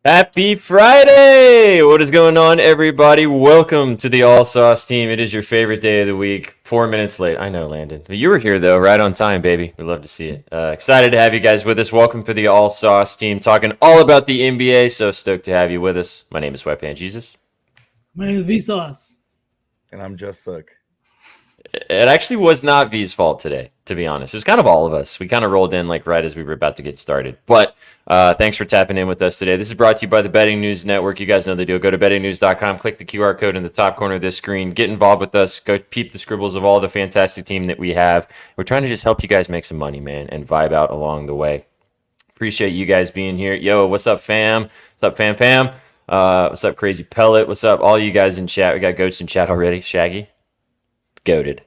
Happy Friday! What is going on, everybody? Welcome to the All Sauce team. It is your favorite day of the week. 4 minutes late. I know, Landon. But you were here, though, right on time, baby. We love to see it. Excited to have you guys with us. Welcome for the All Sauce team, talking all about the NBA. So stoked to have you with us. My name is Sweatpants Jesus. My name is Vsauce. And I'm just Sook. It actually was not V's fault today, to be honest. It was kind of all of us. We kind of rolled in like right as we were about to get started. But thanks for tapping in with us today. This is brought to you by the Betting News Network. You guys know the deal. Go to bettingnews.com, click the QR code in the top corner of this screen. Get involved with us. Go peep the scribbles of all the fantastic team that we have. We're trying to just help you guys make some money, man, and vibe out along the way. Appreciate you guys being here. Yo, what's up, fam? What's up, fam? What's up, Crazy Pellet? What's up, all you guys in chat? We got goats in chat already. Shaggy? Goated.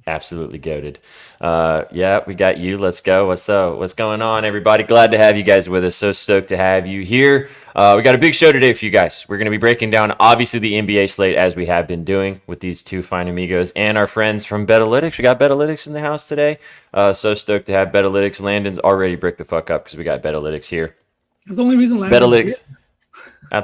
Absolutely goated. Yeah, we got you. Let's go. What's up? What's going on, everybody? Glad to have you guys with us. So stoked to have you here. We got a big show today for you guys. We're going to be breaking down, obviously, the NBA slate as we have been doing with these two fine amigos and our friends from Betalytics. We got Betalytics in the house today. So stoked to have Betalytics. Landon's already bricked the fuck up because we got Betalytics here. That's the only reason Betalytics.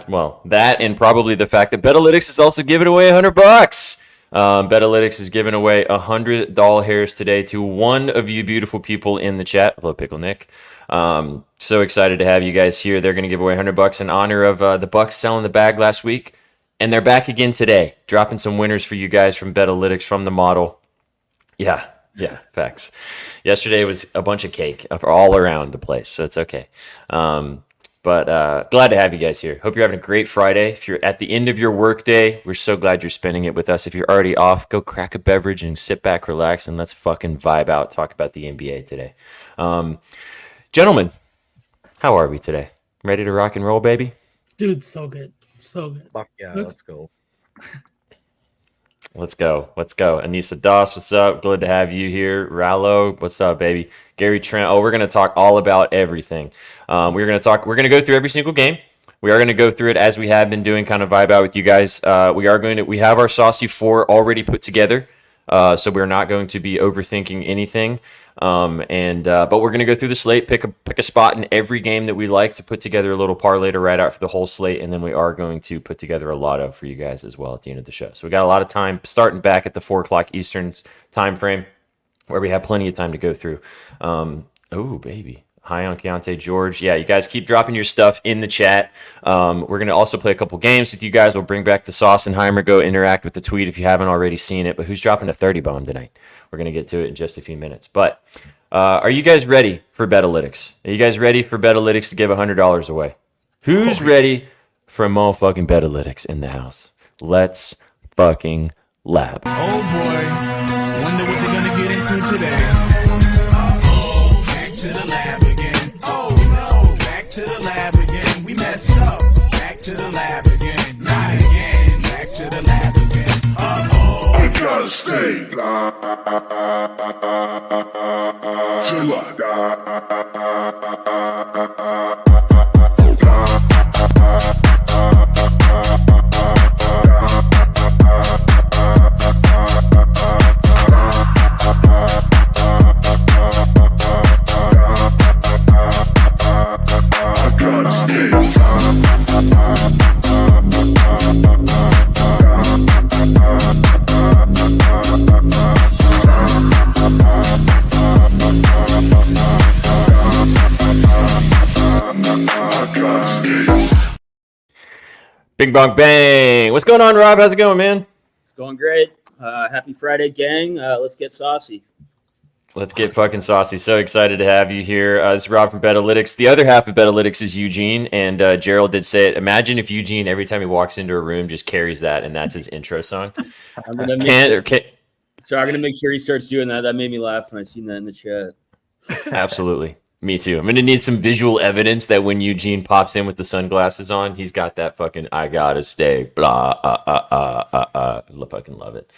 Well, that and probably the fact that Betalytics is also giving away $100. Betalytics is giving away $100 hairs today to one of you beautiful people in the chat. Hello, Pickle Nick. So excited to have you guys here. They're going to give away $100 in honor of the Bucks selling the bag last week, and they're back again today, dropping some winners for you guys from Betalytics from the model. Yeah, facts. Yesterday was a bunch of cake all around the place, so it's okay. But glad to have you guys here. Hope you're having a great Friday. If you're at the end of your workday, we're so glad you're spending it with us. If you're already off, go crack a beverage and sit back, relax, and let's fucking vibe out, talk about the NBA today. Gentlemen, how are we today? Ready to rock and roll, baby? Dude, so good. So good. Fuck yeah, let's go. Let's go. Anissa Doss, what's up? Glad to have you here. Rallo, what's up, baby? Gary Trent. Oh, we're going to talk all about everything. We're going to go through every single game. We are going to go through it as we have been doing, kind of vibe out with you guys. We have our Saucy 4 already put together. So we're not going to be overthinking anything. But we're going to go through the slate, pick a spot in every game that we like to put together a little parlay to write out for the whole slate, and then we are going to put together a lotto for you guys as well at the end of the show. So we got a lot of time starting back at the 4 o'clock Eastern time frame, where we have plenty of time to go through. Oh, baby. Hi on Keontae George. Yeah, you guys keep dropping your stuff in the chat. We're going to also play a couple games with you guys. We'll bring back the Saucenheimer. Go interact with the tweet if you haven't already seen it. But who's dropping a 30 bomb tonight? We're going to get to it in just a few minutes. But are you guys ready for Betalytics? Are you guys ready for Betalytics to give $100 away? Who's ready for motherfucking Betalytics in the house? Let's fucking lab. Oh boy, wonder what they're gonna get into today. Back to the lab again. Oh no, back to the lab again. We messed up. Back to the lab again. Not again. Back to the lab again. I gotta stay till I die. I gotta stay. Bing bong bang. What's going on, Rob? How's it going, man? It's going great. Happy Friday, gang. Let's get saucy. Let's get fucking saucy. So excited to have you here. This is Rob from Betalytics. The other half of Betalytics is Eugene, and Gerald did say it. Imagine if Eugene, every time he walks into a room, just carries that, and that's his intro song. I'm gonna make sure he starts doing that. That made me laugh when I seen that in the chat. Absolutely. Me too. I'm going to need some visual evidence that when Eugene pops in with the sunglasses on, he's got that fucking I gotta stay, blah, fucking love it.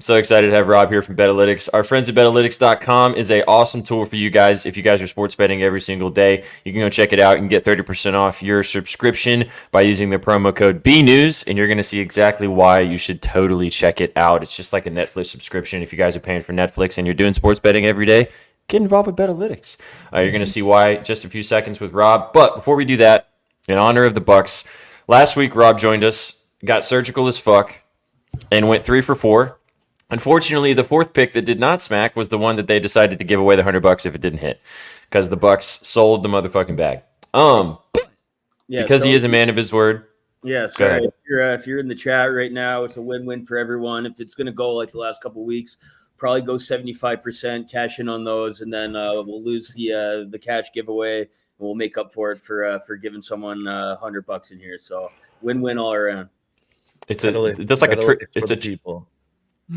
So excited to have Rob here from Betalytics. Our friends at Betalytics.com is a awesome tool for you guys. If you guys are sports betting every single day, you can go check it out and get 30% off your subscription by using the promo code BNews, and you're going to see exactly why you should totally check it out. It's just like a Netflix subscription. If you guys are paying for Netflix and you're doing sports betting every day, get involved with Betalytics. You're going to see why in just a few seconds with Rob. But before we do that, in honor of the Bucks. Last week, Rob joined us, got surgical as fuck, and went 3 for 4. Unfortunately, the fourth pick that did not smack was the one that they decided to give away the $100 if it didn't hit, because the Bucks sold the motherfucking bag. Yeah, Because so- he is a man of his word. Yeah, Go so ahead. if you're in the chat right now, it's a win-win for everyone. If it's going to go like the last couple of weeks, probably go 75%, cash in on those, and then we'll lose the cash giveaway, and we'll make up for it for giving someone $100 in here. So win-win all around. It's Totally- just like a totally trick. for It's the a people.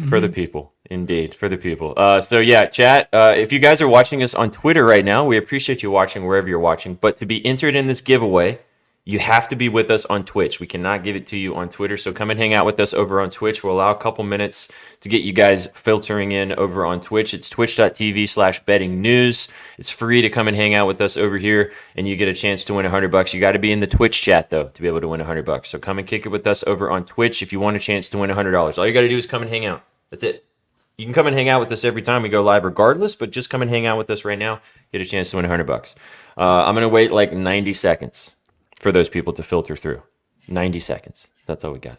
For the people, indeed, for the people. So yeah, chat. If you guys are watching us on Twitter right now, we appreciate you watching wherever you're watching. But to be entered in this giveaway, you have to be with us on Twitch. We cannot give it to you on Twitter. So come and hang out with us over on Twitch. We'll allow a couple minutes to get you guys filtering in over on Twitch. It's twitch.tv/bettingnews. It's free to come and hang out with us over here, and you get a chance to win $100. You got to be in the Twitch chat though to be able to win $100. So come and kick it with us over on Twitch if you want a chance to win $100. All you got to do is come and hang out. That's it. You can come and hang out with us every time we go live regardless, but just come and hang out with us right now. Get a chance to win $100. I'm going to wait like 90 seconds for those people to filter through. 90 seconds. That's all we got.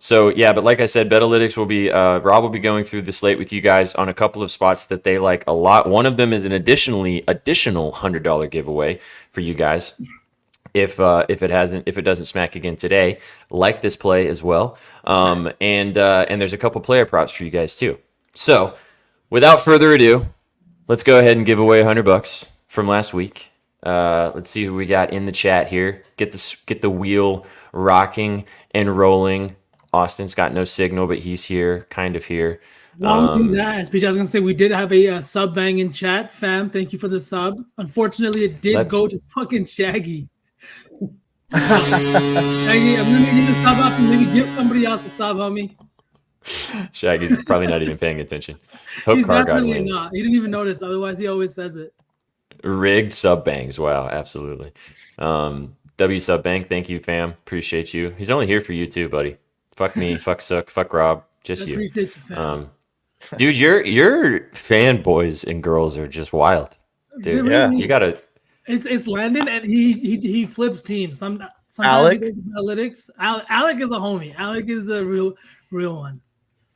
So yeah, but like I said, Betalytics will be, Rob will be going through the slate with you guys on a couple of spots that they like a lot. One of them is an additional $100 giveaway for you guys. If it doesn't smack again today, like this play as well. And there's a couple player props for you guys too. So without further ado, let's go ahead and give away $100 from last week. Let's see who we got in the chat here. Get the wheel rocking and rolling. Austin's got no signal, but he's here, kind of here. While we do that, SPJ, I was gonna say we did have a sub bang in chat, fam. Thank you for the sub. Unfortunately, it did go to fucking Shaggy. Shaggy, I'm gonna give the sub up and maybe give somebody else a sub, homie. Shaggy's probably not even paying attention. Hope He's Car Guy definitely wins. not. He didn't even notice. Otherwise, he always says it. Rigged sub bangs. Wow, absolutely. W sub bank, thank you, fam. Appreciate you. He's only here for you too, buddy. Fuck me, fuck Sook, fuck Rob. I Just you. appreciate you, fam. Dude, your fanboys and girls are just wild. Dude, Yeah. you gotta. It's Landon, and he flips teams. Sometimes Alec? he does analytics. Alec is a homie. Alec is a real one.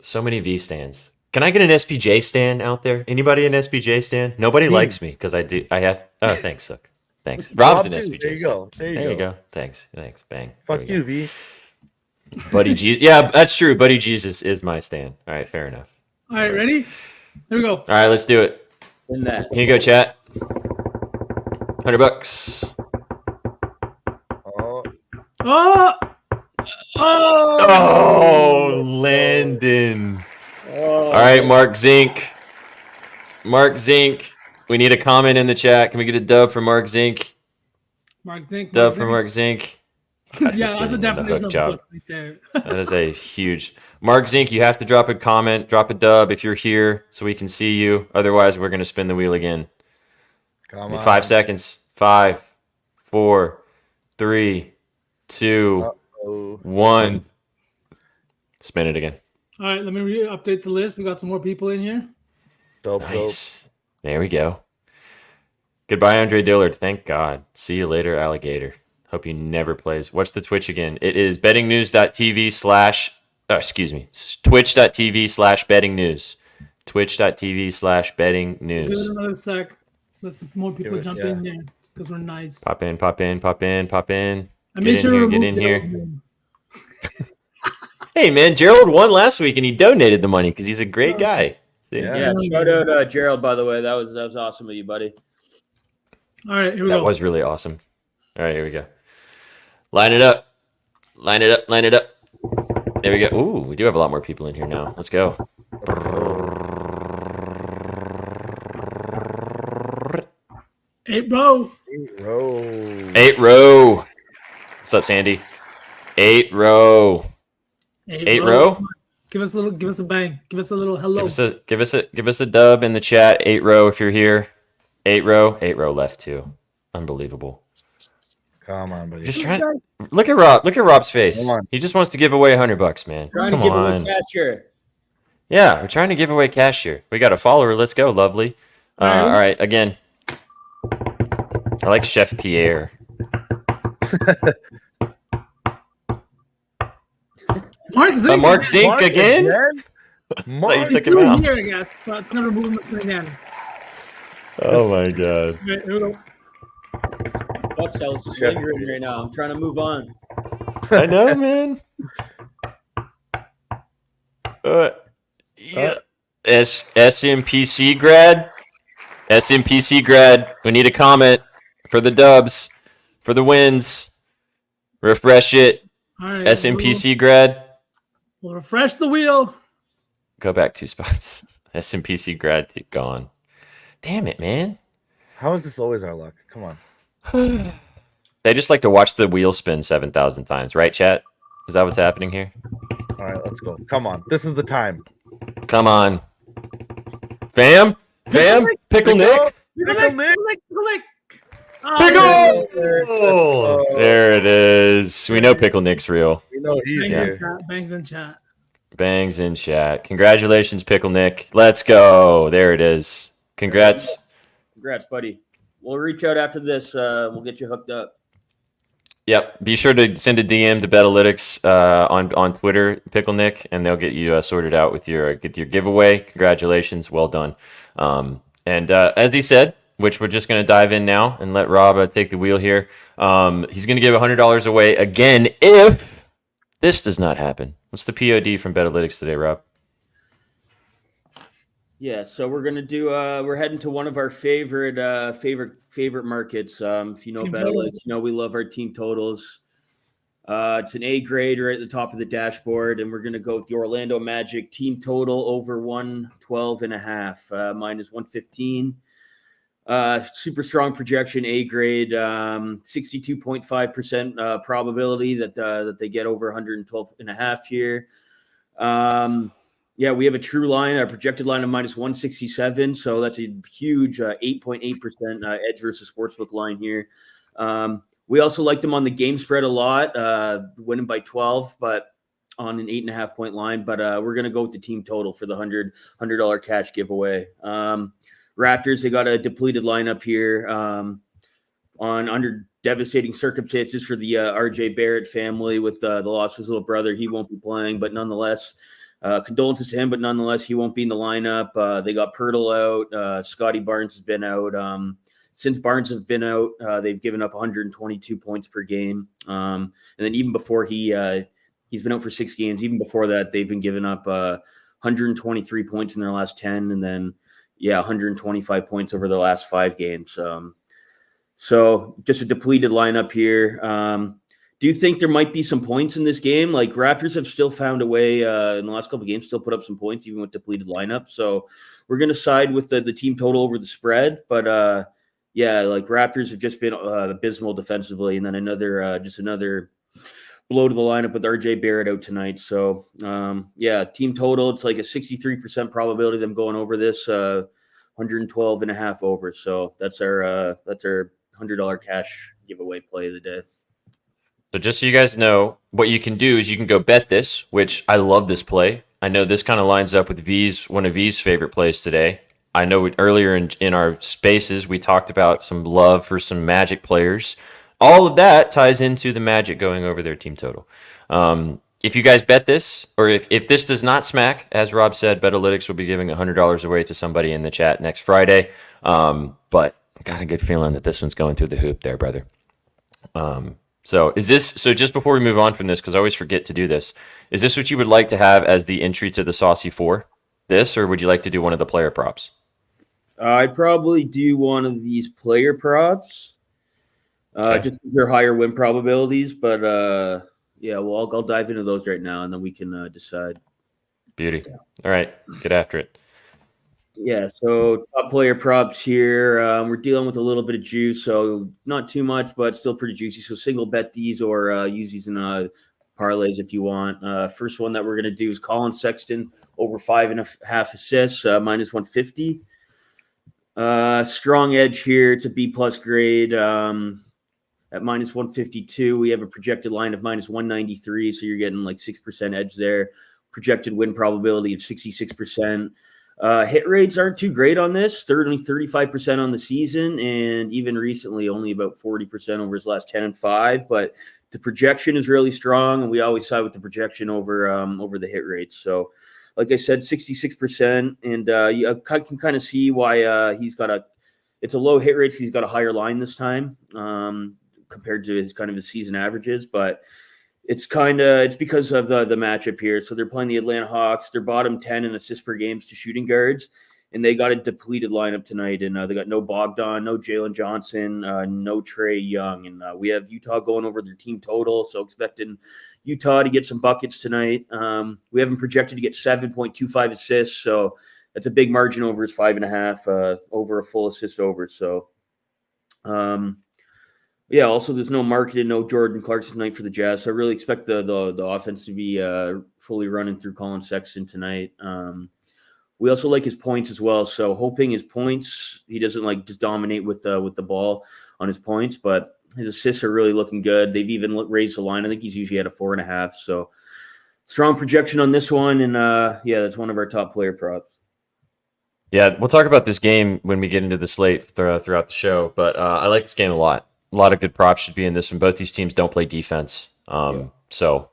So many V stands. Can I get an SPJ stand out there? Anybody an SPJ stand? Nobody likes me because I do. I have. Oh, thanks, Sook. Thanks. Rob's an Rob, too. SPJ. There you go. There There you go. Thanks. Thanks. Bang. Fuck There we you, go. V. Buddy Jesus. Yeah, that's true. Buddy Jesus is my stand. All right, fair enough. All right, ready? Here we go. All right, let's do it. In that. Here you go, chat. $100. Oh, Oh, oh, Oh, Landon. All right, Mark Zink. Mark Zink. We need a comment in the chat. Can we get a dub for Mark Zink? Mark Zink. Dub for Mark Zink. God, Yeah, that's the you're getting definition hook of job. book right there. That is a huge. Mark Zink, you have to drop a comment, drop a dub if you're here so we can see you. Otherwise, we're going to spin the wheel again. come In on. 5 seconds. 5, 4, 3, 2, Oh, 1. Spin it again. All right, let me update the list. We got some more people in here. dope, dope. Nice. There we go. Goodbye, Andre Dillard. Thank God. See you later, alligator. Hope he never plays. What's the Twitch again? It is bettingnews.tv/ twitch.tv/bettingnews. Twitch.tv/bettingnews. Give it another sec. Let's more people Give it- jump yeah. in there because we're nice. Pop in, pop in, pop in, pop in. I made Get sure in to here, get remove in here. Gerald's name. Hey, man, Gerald won last week and he donated the money because he's a great guy. See? Yeah. Yeah, shout out Gerald, by the way. That was awesome of you, buddy. All right, here we That go. was really awesome. All right, here we go. Line it up. Line it up. Line it up. There we go. Ooh, we do have a lot more people in here now. Let's go. Let's go. Hey, bro. Row. 8 row. What's up, Sandy? 8 row. Hey, 8 bro. row. Give us a bang. Give us a little hello. Give us a dub in the chat. 8 row if you're here. 8 row. 8 row left too. Unbelievable. Come on, buddy. Just trying. Look at Rob. Look at Rob's face. Come on. He just wants to give away $100, man. Trying Come to give on. away cash here. Yeah, we're trying to give away cash here. We got a follower. Let's go, lovely. All right. All right, again. I like Chef Pierre. Mark Zink. Mark Zink Mark again? Mark, you He's took him still out. here, I guess. But it's never moving again. Oh my god. Right, here we go. Fuck cells just lingering right now. I'm trying to move on. I know, man. Yeah. SMPC grad. SMPC grad. We need a comment for the dubs, for the wins. Refresh it. All right. SMPC grad. We'll refresh the wheel. Go back 2 spots. SMPC grad gone. Damn it, man. How is this always our luck? Come on. They just like to watch the wheel spin 7,000 times, right, chat? Is that what's happening here? All right, let's go. Come on. This is the time. Come on. Fam? Pickle Nick? Pickle Nick. Click. Pickle! go. There it is. We know Pickle Nick's real. We know he's Bangs in here. chat. Bangs in chat. Bangs in chat. Congratulations, Pickle Nick. Let's go. There it is. Congrats. Congrats, buddy. We'll reach out after this. We'll get you hooked up. Yep. Be sure to send a DM to Betalytics on Twitter, Pickle Nick, and they'll get you sorted out with your giveaway. Congratulations. Well done. And as he said, which we're just going to dive in now and let Rob take the wheel here. He's going to give $100 away again if this does not happen. What's the POD from Betalytics today, Rob? Yeah, so we're gonna do. We're heading to one of our favorite markets. If you know Team Betalytics, you know we love our team totals. It's an A grade right at the top of the dashboard, and we're gonna go with the Orlando Magic team total over 112.5, minus 115. Super strong projection, A grade, 62.5% probability that they get over 112.5 here. Yeah, we have a true line, a projected line of minus 167. So that's a huge 8.8% edge versus sportsbook line here. We also like them on the game spread a lot, winning by 12, but on an 8.5 point line. But we're going to go with the team total for the $100 cash giveaway. Raptors, they got a depleted lineup here under devastating circumstances for the RJ Barrett family with the loss of his little brother. He won't be playing, but nonetheless, condolences to him, but nonetheless, he won't be in the lineup. They got Pirtle out. Scotty Barnes has been out. Since Barnes has been out, they've given up 122 points per game. And then even before he's been out for 6 games. Even before that, they've been giving up 123 points in their last 10, and then 125 points over the last 5 games. So just a depleted lineup here. Do you think there might be some points in this game? Like Raptors have still found a way in the last couple of games, still put up some points even with depleted lineup. So we're going to side with the team total over the spread. But like Raptors have just been abysmal defensively, and then another blow to the lineup with RJ Barrett out tonight. So team total, it's like a 63% probability of them going over this 112.5 over. So that's our $100 cash giveaway play of the day. So just so you guys know, what you can do is you can go bet this, which I love this play. I know this kind of lines up with one of V's favorite plays today. I know earlier in our spaces, we talked about some love for some Magic players. All of that ties into the Magic going over their team total. If you guys bet this, or if this does not smack, as Rob said, Betalytics will be giving $100 away to somebody in the chat next Friday. But I got a good feeling that this one's going through the hoop there, brother. So just before we move on from this, because I always forget to do this, is this what you would like to have as the entry to the Saucy 4? This, or would you like to do one of the player props? I'd probably do one of these player props, just because they're higher win probabilities. But I'll dive into those right now, and then we can decide. Beauty. All right, get after it. Yeah, so top player props here. We're dealing with a little bit of juice, so not too much, but still pretty juicy. So single bet these or use these in parlays if you want. First one that we're going to do is Colin Sexton over 5.5 assists, minus 150. Strong edge here. It's a B+ grade at minus 152. We have a projected line of minus 193, so you're getting like 6% edge there. Projected win probability of 66%. Hit rates aren't too great on this. They're only 35% on the season, and even recently only about 40% over his last 10 and 5. But the projection is really strong, and we always side with the projection over the hit rates. So, like I said, 66%, and you can kind of see why he's got it's a low hit rate. So he's got a higher line this time compared to his season averages, but it's because of the matchup here. So they're playing the Atlanta Hawks. They're bottom 10 in assists per games to shooting guards, and they got a depleted lineup tonight. And they got no Bogdan, no Jalen Johnson, no Trae Young. And we have Utah going over their team total, so expecting Utah to get some buckets tonight. We have them projected to get 7.25 assists, so that's a big margin over his 5.5 over a full assist over. So, yeah, also there's no Markkanen, no Jordan Clarkson tonight for the Jazz. So I really expect the offense to be fully running through Colin Sexton tonight. We also like his points as well. So hoping his points, he doesn't just dominate with the ball on his points, but his assists are really looking good. They've even raised the line. I think he's usually at a 4.5. So strong projection on this one. And yeah, that's one of our top player props. Yeah, we'll talk about this game when we get into the slate throughout the show, but I like this game a lot. A lot of good props should be in this one. Both these teams don't play defense. So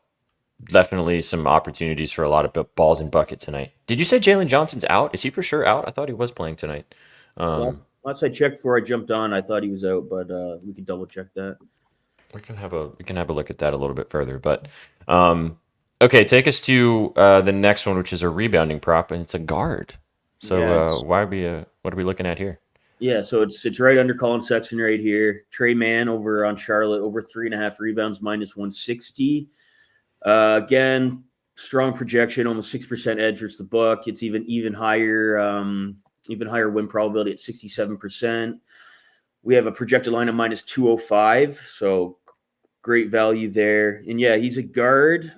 definitely some opportunities for a lot of balls and bucket tonight. Did you say Jalen Johnson's out? Is he for sure out? I thought he was playing tonight. Last I checked before I jumped on, I thought he was out, but we can double check that. We can have a look at that a little bit further. But okay, take us to the next one, which is a rebounding prop, and it's a guard. So what are we looking at here? Yeah, so it's right under Colin Sexton right here. Trey Mann over on Charlotte, over 3.5 rebounds, minus 160. Again, strong projection, almost 6% edge versus the book. It's even higher win probability at 67%. We have a projected line of minus 205, so great value there. And yeah, he's a guard.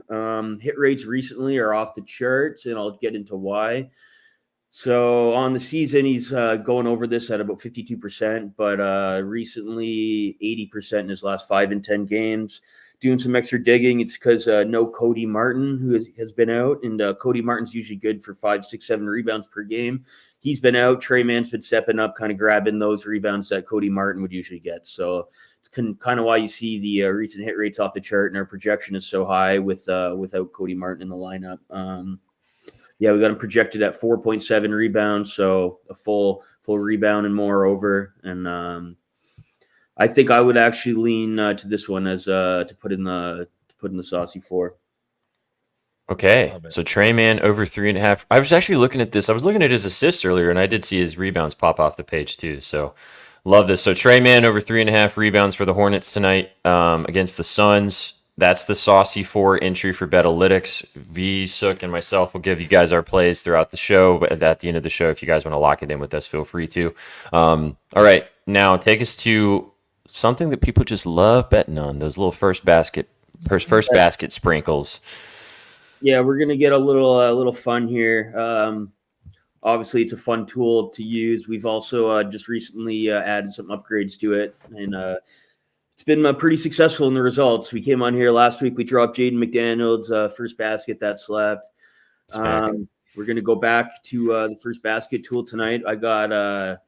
Hit rates recently are off the charts, and I'll get into why. So on the season, he's going over this at about 52%, but recently 80% in his last 5 and 10 games. Doing some extra digging. It's because no Cody Martin, who has been out, and Cody Martin's usually good for 5, 6, 7 rebounds per game. He's been out. Trey Mann's been stepping up, kind of grabbing those rebounds that Cody Martin would usually get. So it's kind of why you see the recent hit rates off the chart, and our projection is so high without Cody Martin in the lineup. Yeah, we got him projected at 4.7 rebounds, so a full rebound and more over. And I think I would actually lean to this one as to put in the saucy 4. Okay, so Trey Mann over 3.5. I was actually looking at this. I was looking at his assists earlier, and I did see his rebounds pop off the page too. So love this. So Trey Mann over 3.5 rebounds for the Hornets tonight against the Suns. That's the saucy 4 entry for Betalytics. V, Sook, and myself will give you guys our plays throughout the show. But at the end of the show, if you guys want to lock it in with us, feel free to. All right, now take us to something that people just love betting on, those little first basket sprinkles. Yeah, we're gonna get a little fun here. Obviously, it's a fun tool to use. We've also just recently added some upgrades to it, and it's been pretty successful in the results. We came on here last week. We dropped Jaden McDaniels' first basket that slept. We're gonna go back to the first basket tool tonight. I got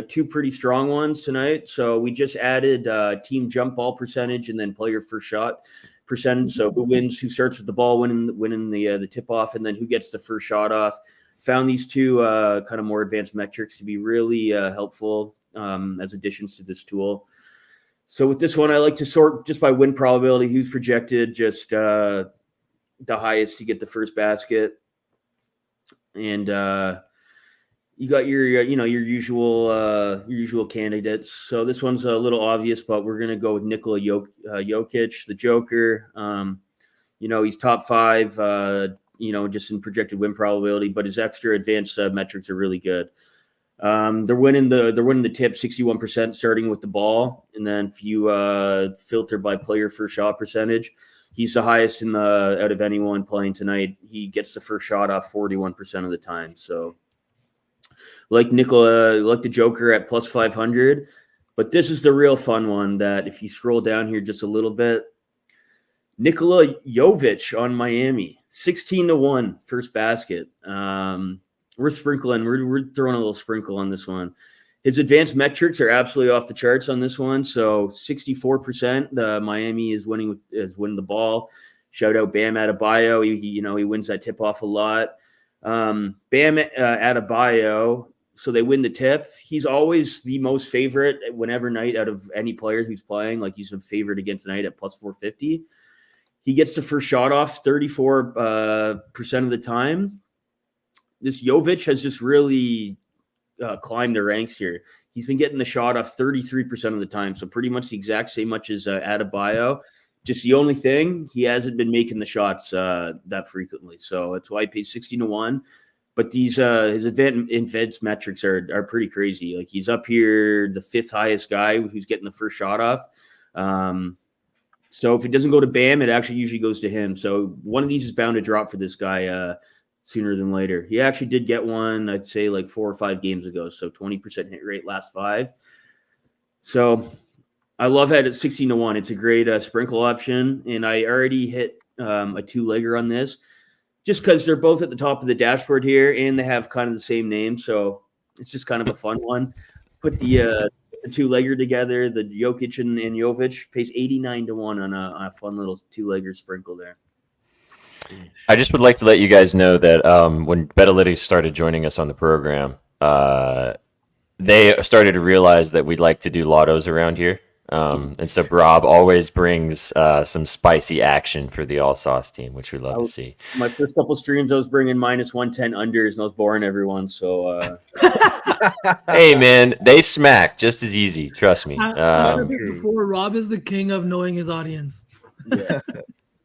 2 pretty strong ones tonight. So we just added team jump ball percentage and then player first shot percentage. So who wins, who starts with the ball, winning the tip off, and then who gets the first shot off. Found these 2 kind of more advanced metrics to be really helpful as additions to this tool. So with this one, I like to sort just by win probability, who's projected, just the highest to get the first basket. And you got your usual candidates. So this one's a little obvious, but we're gonna go with Nikola Jokic, the Joker. He's top 5. Just in projected win probability, but his extra advanced metrics are really good. They're winning the tip 61% starting with the ball, and then if you filter by player first shot percentage, he's the highest out of anyone playing tonight. He gets the first shot off 41% of the time. So like the Joker at plus 500, but this is the real fun one that if you scroll down here just a little bit, Nikola Jovic on Miami, 16-1 first basket. We're sprinkling. We're throwing a little sprinkle on this one. His advanced metrics are absolutely off the charts on this one. So 64%. The Miami is winning the ball. Shout out Bam Adebayo. He wins that tip off a lot. Bam Adebayo. So they win the tip. He's always the most favorite whenever night out of any player who's playing. Like he's a favorite against Knight at plus 450. He gets the first shot off 34% of the time. This Jovic has just really climbed the ranks here. He's been getting the shot off 33% of the time. So pretty much the exact same much as Adebayo. Just the only thing, he hasn't been making the shots that frequently. So that's why he pays 60-1. But these his advanced metrics are pretty crazy. Like he's up here, the 5th highest guy who's getting the first shot off. So if it doesn't go to Bam, it actually usually goes to him. So one of these is bound to drop for this guy sooner than later. He actually did get one, I'd say like 4 or 5 games ago. So 20% hit rate last 5. So I love it at 16-1. It's a great sprinkle option. And I already hit a 2-legger on this just because they're both at the top of the dashboard here and they have kind of the same name. So it's just kind of a fun one. Put the 2-legger together, the Jokic and Jovic pays 89-1 on a fun little 2-legger sprinkle there. I just would like to let you guys know that when Betalytics started joining us on the program, they started to realize that we'd like to do lottos around here. And so Rob always brings some spicy action for the All Sauce team, which we love to see. My first couple streams, I was bringing minus 110 unders, and I was boring everyone. So, hey man, they smack just as easy. Trust me. Before, Rob is the king of knowing his audience. Yeah.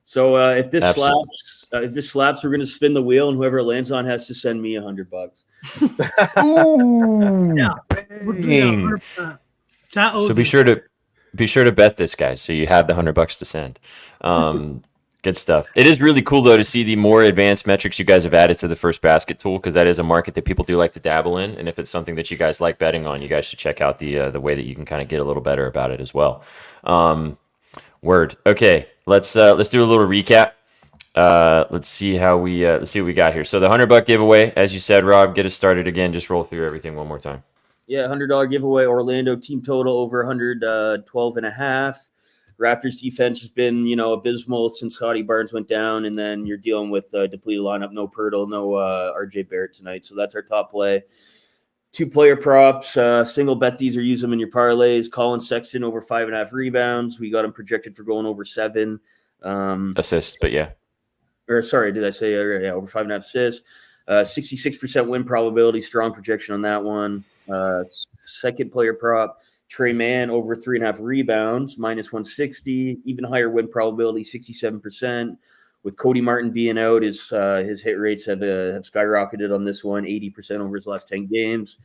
So if this Absolutely. slaps, we're gonna spin the wheel, and whoever it lands on has to send me $100. Yeah. Chat owes So be sure to bet this, guys, so you have the $100 to send. Good stuff. It is really cool though to see the more advanced metrics you guys have added to the First Basket tool, because that is a market that people do like to dabble in, and if it's something that you guys like betting on, you guys should check out the way that you can kind of get a little better about it as well. Word. Okay, let's do a little recap. Let's see what we got here. So the $100 giveaway, as you said, Rob, get us started again. Just roll through everything one more time. Yeah, $100 giveaway. Orlando team total over 112.5. Raptors defense has been, abysmal since Scotty Barnes went down, and then you're dealing with depleted lineup. No Pirtle, no RJ Barrett tonight. So that's our top play. 2-player props, single bet these or use them in your parlays. Colin Sexton over 5.5 rebounds. We got him projected for going over 7 assists, but yeah. Or sorry, did I say over 5.5 assists? 66% win probability, strong projection on that one. Second player prop, Trey Mann over 3.5 rebounds, minus 160. Even higher win probability, 67%. With Cody Martin being out, his hit rates have skyrocketed on this one, 80% over his last 10 games.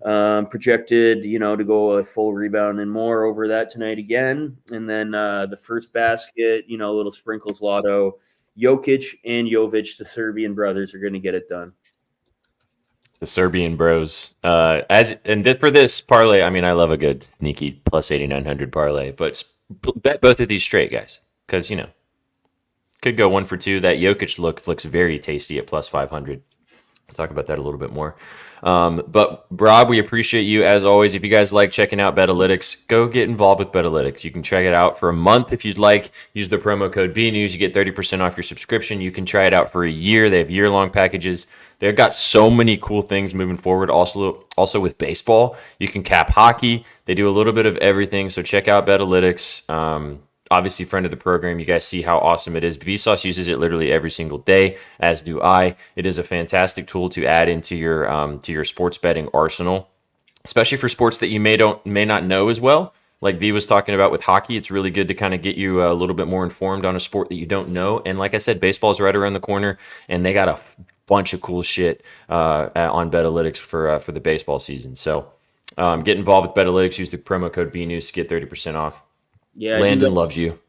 Projected, to go a full rebound and more over that tonight again. And then the First Basket, little sprinkles lotto. Jokic and Jovic, the Serbian brothers, are going to get it done. The Serbian bros. For this parlay, I mean, I love a good sneaky plus 8,900 parlay, but bet both of these straight, guys, because could go 1 for 2. That Jokic looks very tasty at plus 500. I'll talk about that a little bit more. But Rob, we appreciate you as always. If you guys like checking out Betalytics, go get involved with Betalytics. You can check it out for a month if you'd like. Use the promo code BNews. You get 30% off your subscription. You can try it out for a year. They have year-long packages. They've got so many cool things moving forward. Also with baseball, you can cap hockey. They do a little bit of everything. So check out Betalytics. Obviously, friend of the program. You guys see how awesome it is. Vsauce uses it literally every single day, as do I. It is a fantastic tool to add into your sports betting arsenal, especially for sports that you may not know as well. Like V was talking about with hockey, it's really good to kind of get you a little bit more informed on a sport that you don't know. And like I said, baseball is right around the corner, and they got a bunch of cool shit on Betalytics for the baseball season. So get involved with Betalytics. Use the promo code BNews to get 30% off. Yeah, Landon loves you.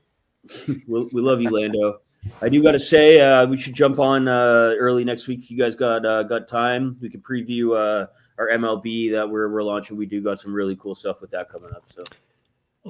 We love you, Lando. I do got to say we should jump on early next week if you guys got time. We can preview our MLB that we're launching. We do got some really cool stuff with that coming up. So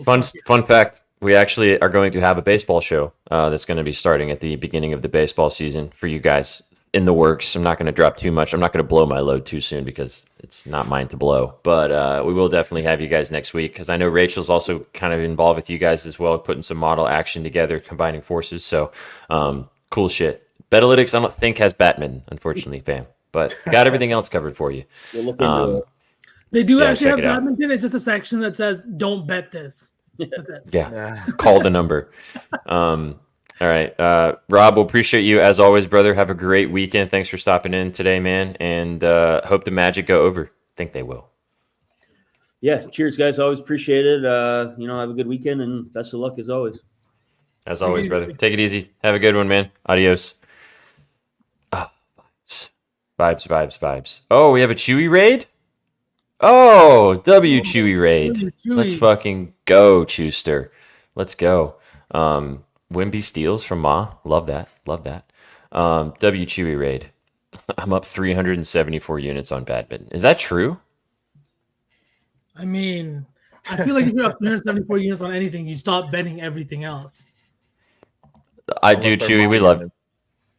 fun fact: we actually are going to have a baseball show that's going to be starting at the beginning of the baseball season for you guys. in the works. I'm not going to drop too much. I'm not going to blow my load too soon because it's not mine to blow. But we will definitely have you guys next week because I know Rachel's also kind of involved with you guys as well, putting some model action together, combining forces. So cool shit. Betalytics, I don't think has Batman, unfortunately, fam. But got everything else covered for you. We'll look into it. They do Yeah, actually check have it out. badminton. It's just a section that says "Don't bet this." That's it. Yeah, call the number. All right, Rob, we'll appreciate you as always, brother. Have a great weekend. Thanks for stopping in today, man, and hope the Magic go over. Think they will. Yeah, cheers, guys. Always appreciate it. Have a good weekend and best of luck as always. As always, brother. Take it easy. Have a good one, man. Adios. Vibes. Oh, we have a Chewy raid? Oh, W Chewy raid. Chewy. Let's fucking go, Chewster. Let's go. Wimby steals from Ma. Love that. W Chewy raid. I'm up 374 units on Badminton. Is that true? I mean, I feel like if you're up 374 units on anything, you stop betting everything else. I do, Almost Chewy. our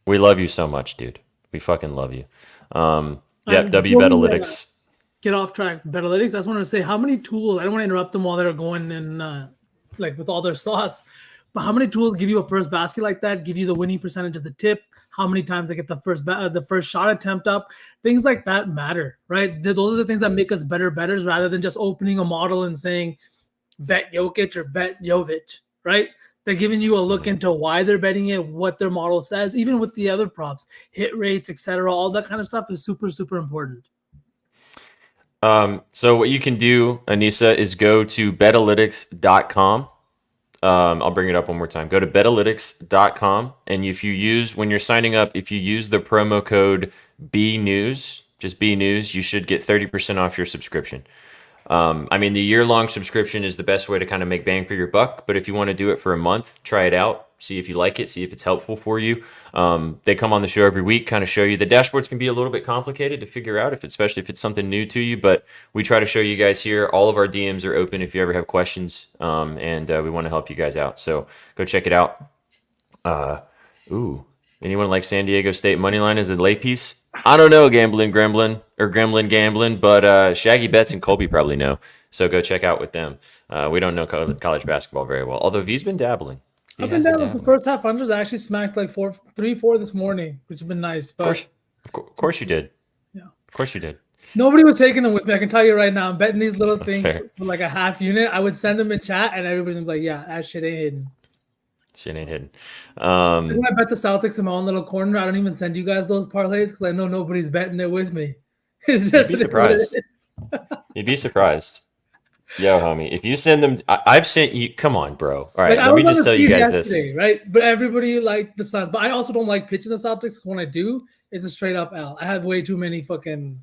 We love you so much, dude. We fucking love you. And W before we, Betalytics. Get off track. Betalytics. I just want to say how many tools. I don't want to interrupt them while they're going in, like with all their sauce. But how many tools give you a first basket like that? Give you the winning percentage of the tip? How many times they get the first shot attempt up? Things like that matter, right? Those are the things that make us better bettors rather than just opening a model and saying bet Jokic or bet Jovic, right? They're giving you a look into why they're betting it, what their model says, even with the other props, hit rates, etc. All that kind of stuff is super, super important. So what you can do, Anissa, is go to betalytics.com. I'll bring it up one more time. Go to betalytics.com, and when you're signing up, if you use the promo code BNews, just BNews, you should get 30% off your subscription. The year-long subscription is the best way to kind of make bang for your buck, but if you want to do it for a month, try it out, see if you like it, see if it's helpful for you. They come on the show every week, kind of show you. The dashboards can be a little bit complicated to figure out, especially if it's something new to you, but we try to show you guys here. All of our DMs are open if you ever have questions, and we want to help you guys out. So go check it out. Anyone like San Diego State moneyline as a lay piece? I don't know, Gremlin, but Shaggy Betts and Colby probably know. So go check out with them. We don't know college basketball very well, although V's been dabbling. I've been down with the first half unders. I actually smacked like 3-4 this morning, which has been nice. But Of course you did. Yeah. Of course you did. Nobody was taking them with me. I can tell you right now. I'm betting these little things fair. for like a half unit. I would send them in chat, and everybody's like, "Yeah, that shit ain't hidden." Shit ain't hidden. When I bet the Celtics in my own little corner, I don't even send you guys those parlays because I know nobody's betting it with me. It's just You'd be surprised. You'd be surprised. Yo, homie, if you send them, I've sent you. Come on, bro. All right, Like, let me just tell you guys this. Right? But everybody liked the Suns. But I also don't like pitching the Celtics. When I do, it's a straight up L. I have way too many fucking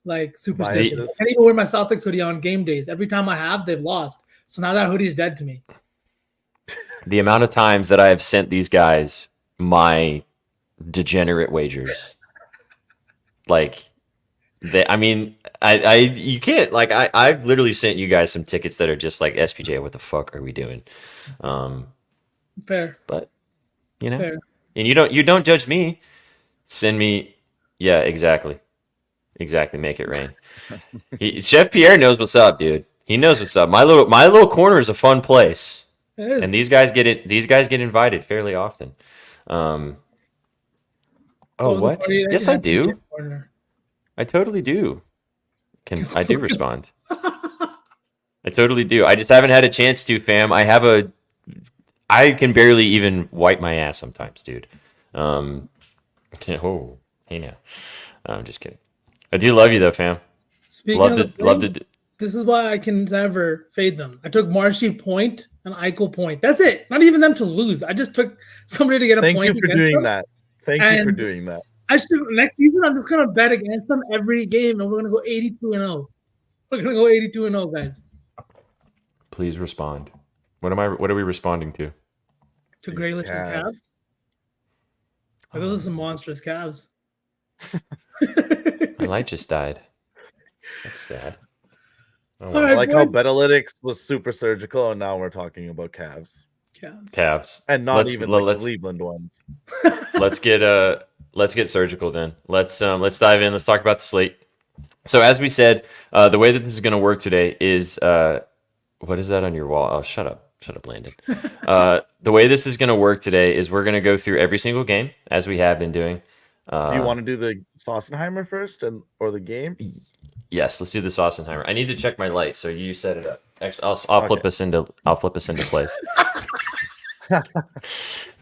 like superstitions. Biases. I can't even wear my Celtics hoodie on game days. Every time I have, they've lost. So now that hoodie is dead to me. The amount of times that I have sent these guys my degenerate wagers, like, you can't, like, I've literally sent you guys some tickets that are just like, SPJ, what the fuck are we doing? Fair. But Fair. and you don't judge me. Send me, yeah, exactly, make it rain. Chef Pierre knows what's up, dude. He knows what's up. My little corner is a fun place. It is. And these guys get invited fairly often. Oh, what? Yes, I do. I totally do. I do respond. I totally do. I just haven't had a chance to, fam. I can barely even wipe my ass sometimes, dude. Oh, hey now. I'm just kidding. I do love you though, fam. Speaking Love to. this is why I can never fade them. I took Marshy point and Eichel point. That's it. Not even them to lose. I just took somebody to get a Thank point. you for against doing them. that. Thank you for And- doing that. I should next season. I'm just gonna bet against them every game, and we're gonna go 82-0. We're gonna go 82-0, guys. Please respond. What are we responding to? To These Grealish's Cavs. Cavs. Like, those are some monstrous Cavs. My light just died. That's sad. Oh, All well. right. I like how boys. Betalytics was super surgical, and now we're talking about Cavs, Cavs. Cavs. and not Let's- even well, like let's- the Cleveland ones. Let's get let's get surgical then. Let's dive in. Let's talk about the slate. So as we said, the way that this is going to work today is what is that on your wall? Oh, shut up, Landon. The way this is going to work today is we're going to go through every single game as we have been doing. Do you want to do the Sossenheimer first or the game? Yes, let's do the Sossenheimer. I need to check my light, so you set it up. I'll flip us into place.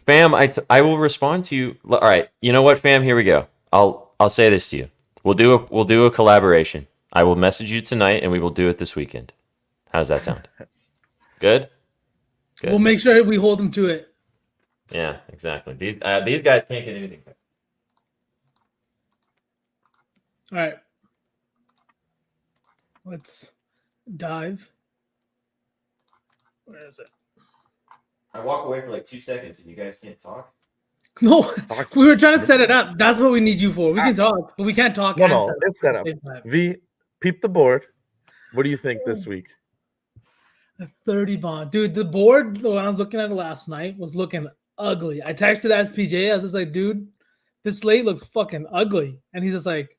Fam, I will respond to you. All right, you know what, fam? Here we go. I'll say this to you. We'll do a collaboration. I will message you tonight, and we will do it this weekend. How does that sound? Good. Good. We'll make sure we hold them to it. Yeah, exactly. These guys can't get anything. All right. Let's dive. Where is it? I walk away for like 2 seconds, and you guys can't talk. No, we were trying to set it up. That's what we need you for. We can talk, but we can't talk. and No, set it's set at up. the same time. V, peep the board. What do you think this week? A 30 bond. Dude, the board, when I was looking at it last night, was looking ugly. I texted SPJ. I was just like, dude, this slate looks fucking ugly. And he's just like,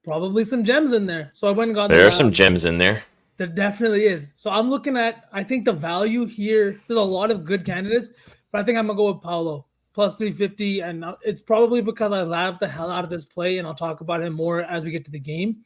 probably some gems in there. So I went and got There are some gems in there. There definitely is. So I'm looking at, I think the value here, there's a lot of good candidates, but I think I'm going to go with Paolo plus 350. And it's probably because I laughed the hell out of this play, and I'll talk about him more as we get to the game.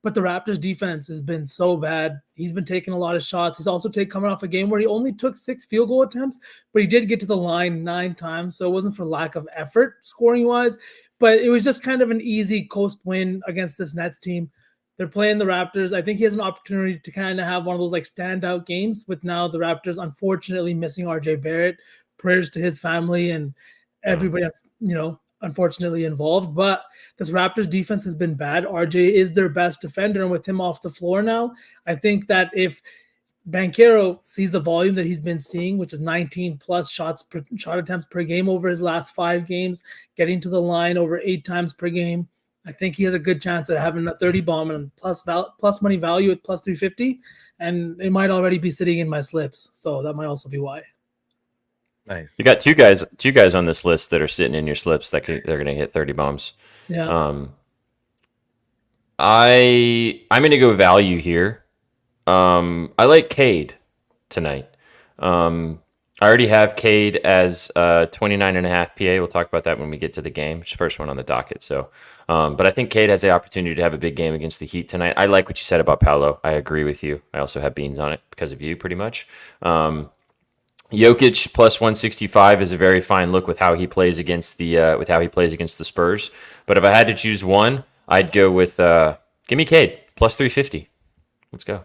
But the Raptors defense has been so bad. He's been taking a lot of shots. He's also coming off a game where he only took 6 field goal attempts, but he did get to the line 9 times. So it wasn't for lack of effort scoring wise, but it was just kind of an easy coast win against this Nets team. They're playing the Raptors. I think he has an opportunity to kind of have one of those like standout games with now the Raptors unfortunately missing RJ Barrett. Prayers to his family and everybody, unfortunately involved. But this Raptors defense has been bad. RJ is their best defender, and with him off the floor now, I think that if Banchero sees the volume that he's been seeing, which is 19 plus shot attempts per game over his last 5 games, getting to the line over 8 times per game, I think he has a good chance at having a 30 bomb and plus money value at plus 350, and it might already be sitting in my slips. So that might also be why. Nice. You got two guys on this list that are sitting in your slips that they're going to hit 30 bombs. Yeah. I'm going to go value here. I like Cade tonight. I already have Cade as 29.5 PA. We'll talk about that when we get to the game. It's the first one on the docket. So, but I think Cade has the opportunity to have a big game against the Heat tonight. I like what you said about Paolo. I agree with you. I also have beans on it because of you, pretty much. Jokic plus 165 is a very fine look with how he plays against the Spurs. But if I had to choose one, I'd go with give me Cade plus 350. Let's go.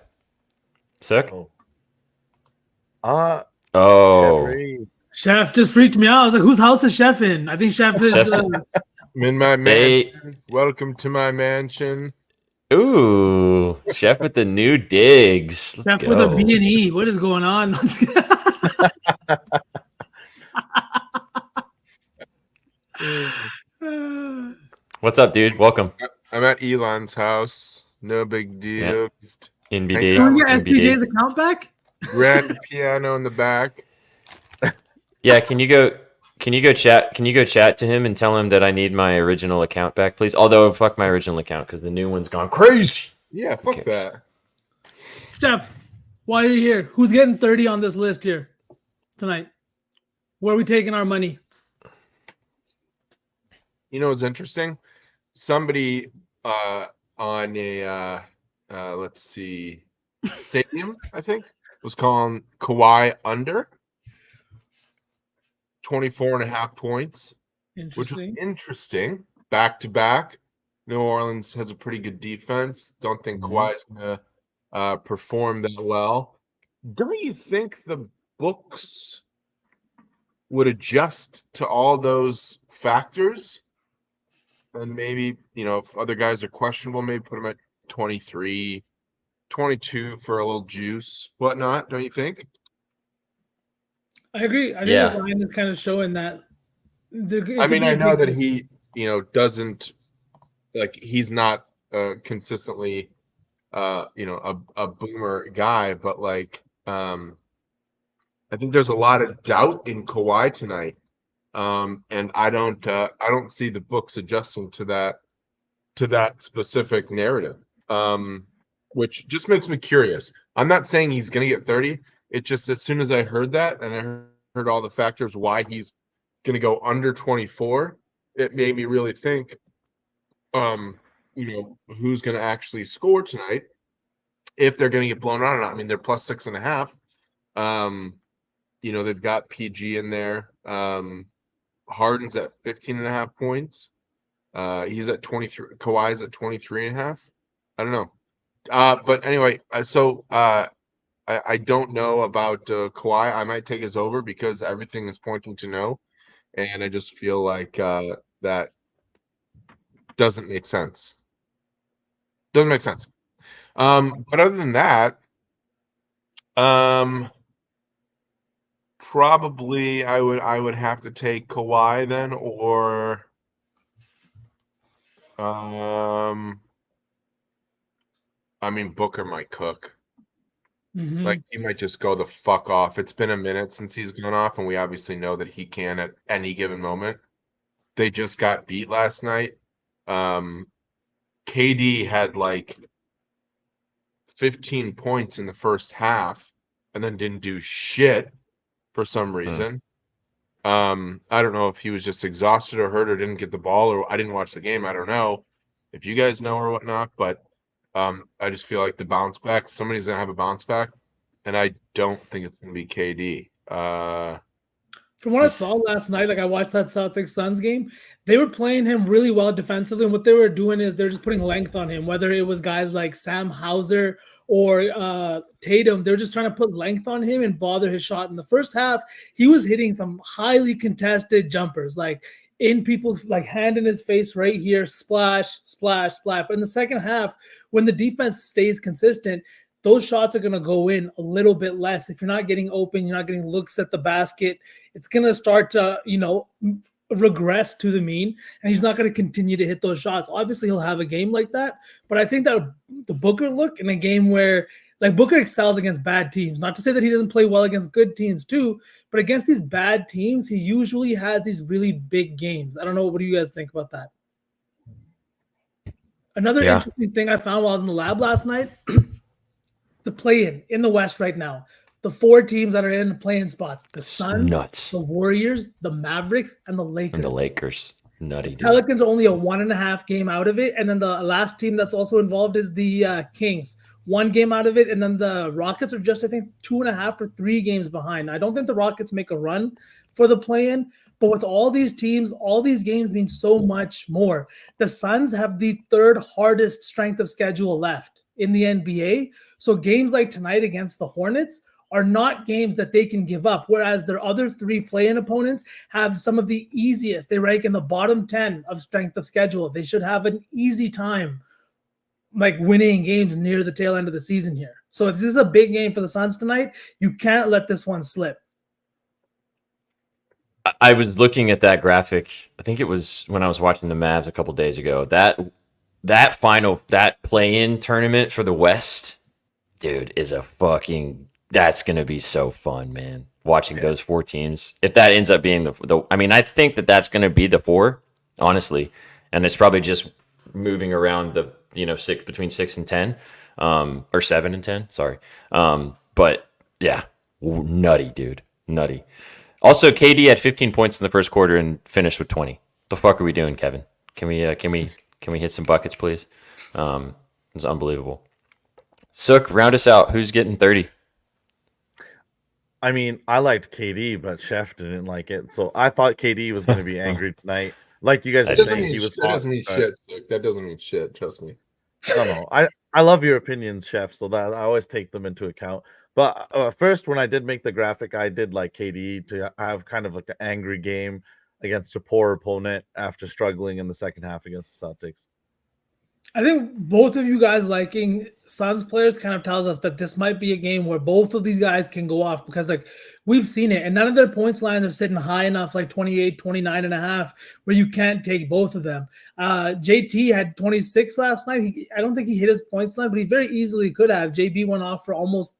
Sick. Oh. Oh. Chef just freaked me out. I was like, whose house is Chef in? I think Chef is. Chef's- I'm in my Hey. mansion. Welcome to my mansion. Ooh, Chef with the new digs. Let's Chef with a go. B&E. What is going on? What's up, dude? Welcome. I'm at Elon's house. No big deal. Just NBD. Can we get NBD. SPJ's account back? grand piano in the back. Yeah, can you go chat to him and tell him that I need my original account back, please? Although fuck my original account because the new one's gone crazy. Yeah, fuck Okay. that. Chef, why are you here? Who's getting 30 on this list here tonight? Where are we taking our money? You know what's interesting? Somebody on a let's see, Stadium, I think, was calling Kawhi under 24.5 points, which was Interesting. interesting. Back to back. New Orleans has a pretty good defense. Don't think Kawhi's gonna perform that well. Don't you think the books would adjust to all those factors? And maybe, if other guys are questionable, maybe put them at 23, 22 for a little juice, whatnot, don't you think? I agree. I think Yeah. this line is kind of showing that. I mean, I know that he, doesn't, like, he's not consistently, a boomer guy, but, like, I think there's a lot of doubt in Kawhi tonight. And I don't see the books adjusting to that specific narrative, which just makes me curious. I'm not saying he's going to get 30. It just, as soon as I heard that and I heard all the factors why he's going to go under 24, it made me really think, who's going to actually score tonight, if they're going to get blown out or not. I mean, they're plus 6.5. They've got PG in there. Harden's at 15.5 points. He's at 23. Kawhi's at 23.5. I don't know. But anyway, I don't know about Kawhi. I might take his over because everything is pointing to no. And I just feel like that doesn't make sense. Doesn't make sense. But other than that, probably I would have to take Kawhi then, or Booker might cook. Mhm. Like, he might just go the fuck off. It's been a minute since he's gone off, and we obviously know that he can at any given moment. They just got beat last night. KD had like 15 points in the first half and then didn't do shit for some reason. I don't know if he was just exhausted or hurt or didn't get the ball, or I didn't watch the game. I don't know if you guys know or whatnot, but I just feel like the bounce back, somebody's going to have a bounce back, and I don't think it's going to be KD. From what I saw last night, like I watched that Celtics Suns game, they were playing him really well defensively. And what they were doing is they're just putting length on him, whether it was guys like Sam Hauser or Tatum. They're just trying to put length on him and bother his shot. In the first half, he was hitting some highly contested jumpers, like in people's like hand in his face right here, splash, splash, splash. But in the second half, when the defense stays consistent, those shots are going to go in a little bit less. If you're not getting open, you're not getting looks at the basket, it's going to start to, regress to the mean, and he's not going to continue to hit those shots. Obviously, he'll have a game like that, but I think that the Booker look in a game where, like, Booker excels against bad teams. Not to say that he doesn't play well against good teams too, but against these bad teams, he usually has these really big games. I don't know. What do you guys think about that? Another interesting thing I found while I was in the lab last night, the play-in in the West right now, the 4 teams that are in the play-in spots: the Suns, Nuts. the Warriors, the Mavericks, and the Lakers. And the Lakers. Nutty, dude. Pelicans are only a 1.5 game out of it, and then the last team that's also involved is the Kings, 1 game out of it, and then the Rockets are just, I think, 2.5 or 3 games behind. I don't think the Rockets make a run for the play-in, but with all these teams, all these games mean so much more. The Suns have the 3rd hardest strength of schedule left in the NBA, so games like tonight against the Hornets are not games that they can give up, whereas their other 3 play-in opponents have some of the easiest. They rank in the bottom 10 of strength of schedule. They should have an easy time like winning games near the tail end of the season here. So if this is a big game for the Suns tonight, you can't let this one slip. I was looking at that graphic. I think it was when I was watching the Mavs a couple days ago. That play-in tournament for the West, dude, is that's going to be so fun, man. Watching those 4 teams. If that ends up being I think that's going to be the 4, honestly. And it's probably just moving around the, 6 between 6 and 10, or 7 and 10. Sorry. But yeah, nutty, dude. Nutty. Also, KD had 15 points in the first quarter and finished with 20. The fuck are we doing, Kevin? Can we hit some buckets, please? It's unbelievable. Sook, round us out. Who's getting 30? I mean, I liked KD, but Chef didn't like it. So I thought KD was going to be angry tonight. Like you guys were saying, he was. That doesn't mean shit, Sook. That doesn't mean shit. Trust me. No. I love your opinions, Chef. So that I always take them into account. But first, when I did make the graphic, I did like KD to have kind of like an angry game against a poor opponent after struggling in the second half against the Celtics. I think both of you guys liking Suns players kind of tells us that this might be a game where both of these guys can go off because like we've seen it and none of their points lines are sitting high enough like 28, 29 and a half where you can't take both of them. JT had 26 last night. I don't think he hit his points line, but he very easily could have. JB went off for almost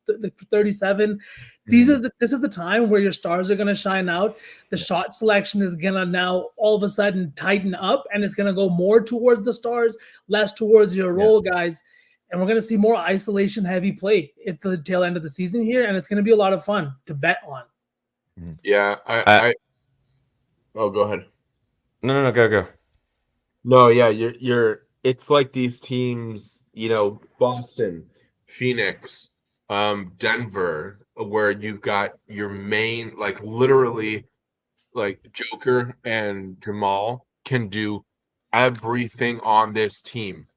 37. This is the time where your stars are going to shine out. The shot selection is going to now all of a sudden tighten up and it's going to go more towards the stars, less towards your role guys. And we're going to see more isolation heavy play at the tail end of the season here. And it's going to be a lot of fun to bet on. Yeah, oh, go ahead. No, go. No, yeah, you're it's like these teams, Boston, Phoenix, Denver, where you've got your main, like literally like Joker and Jamal can do everything on this team.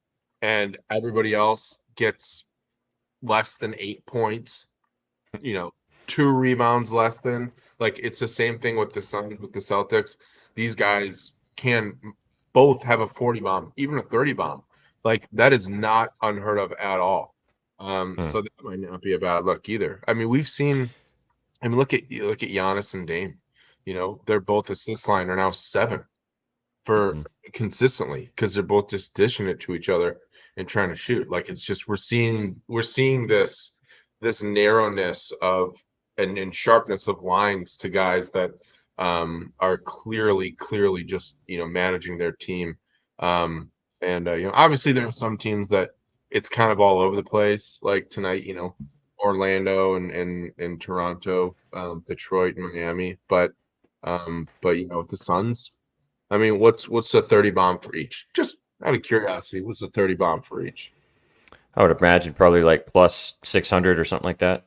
And everybody else gets less than 8 points, 2 rebounds less than. Like, it's the same thing with the Suns, with the Celtics. These guys can both have a 40 bomb, even a 30 bomb. Like, that is not unheard of at all. So that might not be a bad luck either. I mean, look at Giannis and Dame. They're both assist line are now 7 for consistently because they're both just dishing it to each other and trying to shoot. Like, it's just we're seeing this narrowness of and sharpness of lines to guys that are clearly just managing their team. Obviously there are some teams that it's kind of all over the place, like tonight, Orlando and Toronto, Detroit and Miami, but with the Suns, I mean, what's the 30 bomb for each? Just out of curiosity, what's the 30 bomb for each? I would imagine probably like plus 600 or something like that.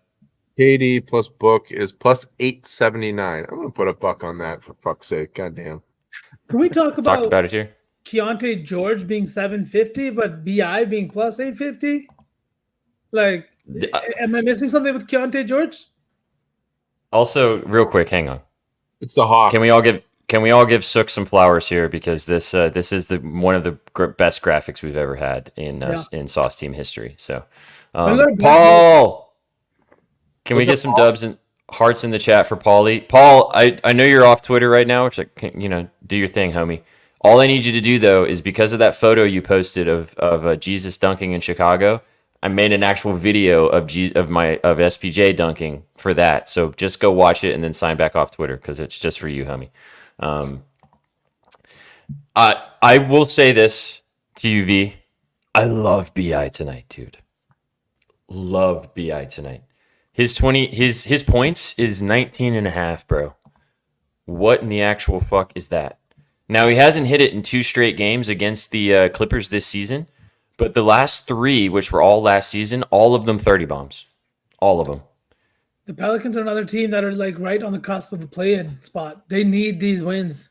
KD plus Book is plus 879. I'm gonna put a buck on that for fuck's sake. Goddamn. Can we talk Talked about it here. Keontae George being 750, but BI being plus 850? Like, am I missing something with Keontae George? Also, real quick, hang on. It's the Hawks. Can we all give Sook some flowers here because this is one of the best graphics we've ever had in Sauce Team history. So, Paul, can we get some dubs and hearts in the chat for Paulie? Paul, I know you're off Twitter right now, which do your thing, homie. All I need you to do though is because of that photo you posted of Jesus dunking in Chicago, I made an actual video of SPJ dunking for that. So just go watch it and then sign back off Twitter because it's just for you, homie. I will say this to you, V. I love BI tonight, dude. Love BI tonight. His points is 19.5, bro. What in the actual fuck is that? Now, he hasn't hit it in 2 straight games against the Clippers this season, but the last 3, which were all last season, all of them 30 bombs. All of them. The Pelicans are another team that are like right on the cusp of a play-in spot. They need these wins,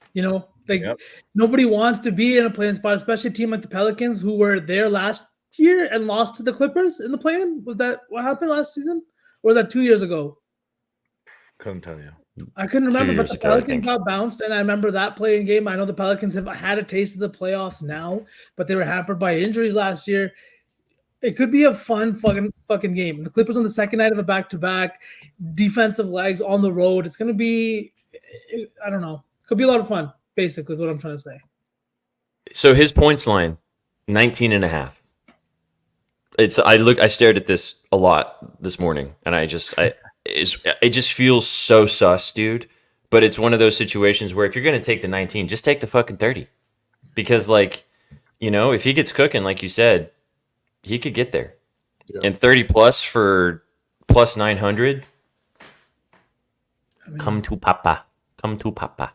Nobody wants to be in a play-in spot, especially a team like the Pelicans who were there last year and lost to the Clippers in the play-in. Was that what happened last season? Or was that 2 years ago? Couldn't tell you. I couldn't remember, but the ago, Pelicans got bounced, and I remember that playing game. I know the Pelicans have had a taste of the playoffs now, but they were hampered by injuries last year. It could be a fun fucking game. The Clippers on the second night of a back-to-back, defensive legs on the road. It's going to be, I don't know. Could be a lot of fun, basically, is what I'm trying to say. So his points line, 19.5. I stared at this a lot this morning, and it just feels so sus, dude. But it's one of those situations where if you're going to take the 19, just take the fucking 30. Because, if he gets cooking, like you said, he could get there. Yeah. And 30 plus for plus 900. Come to Papa. Come to Papa.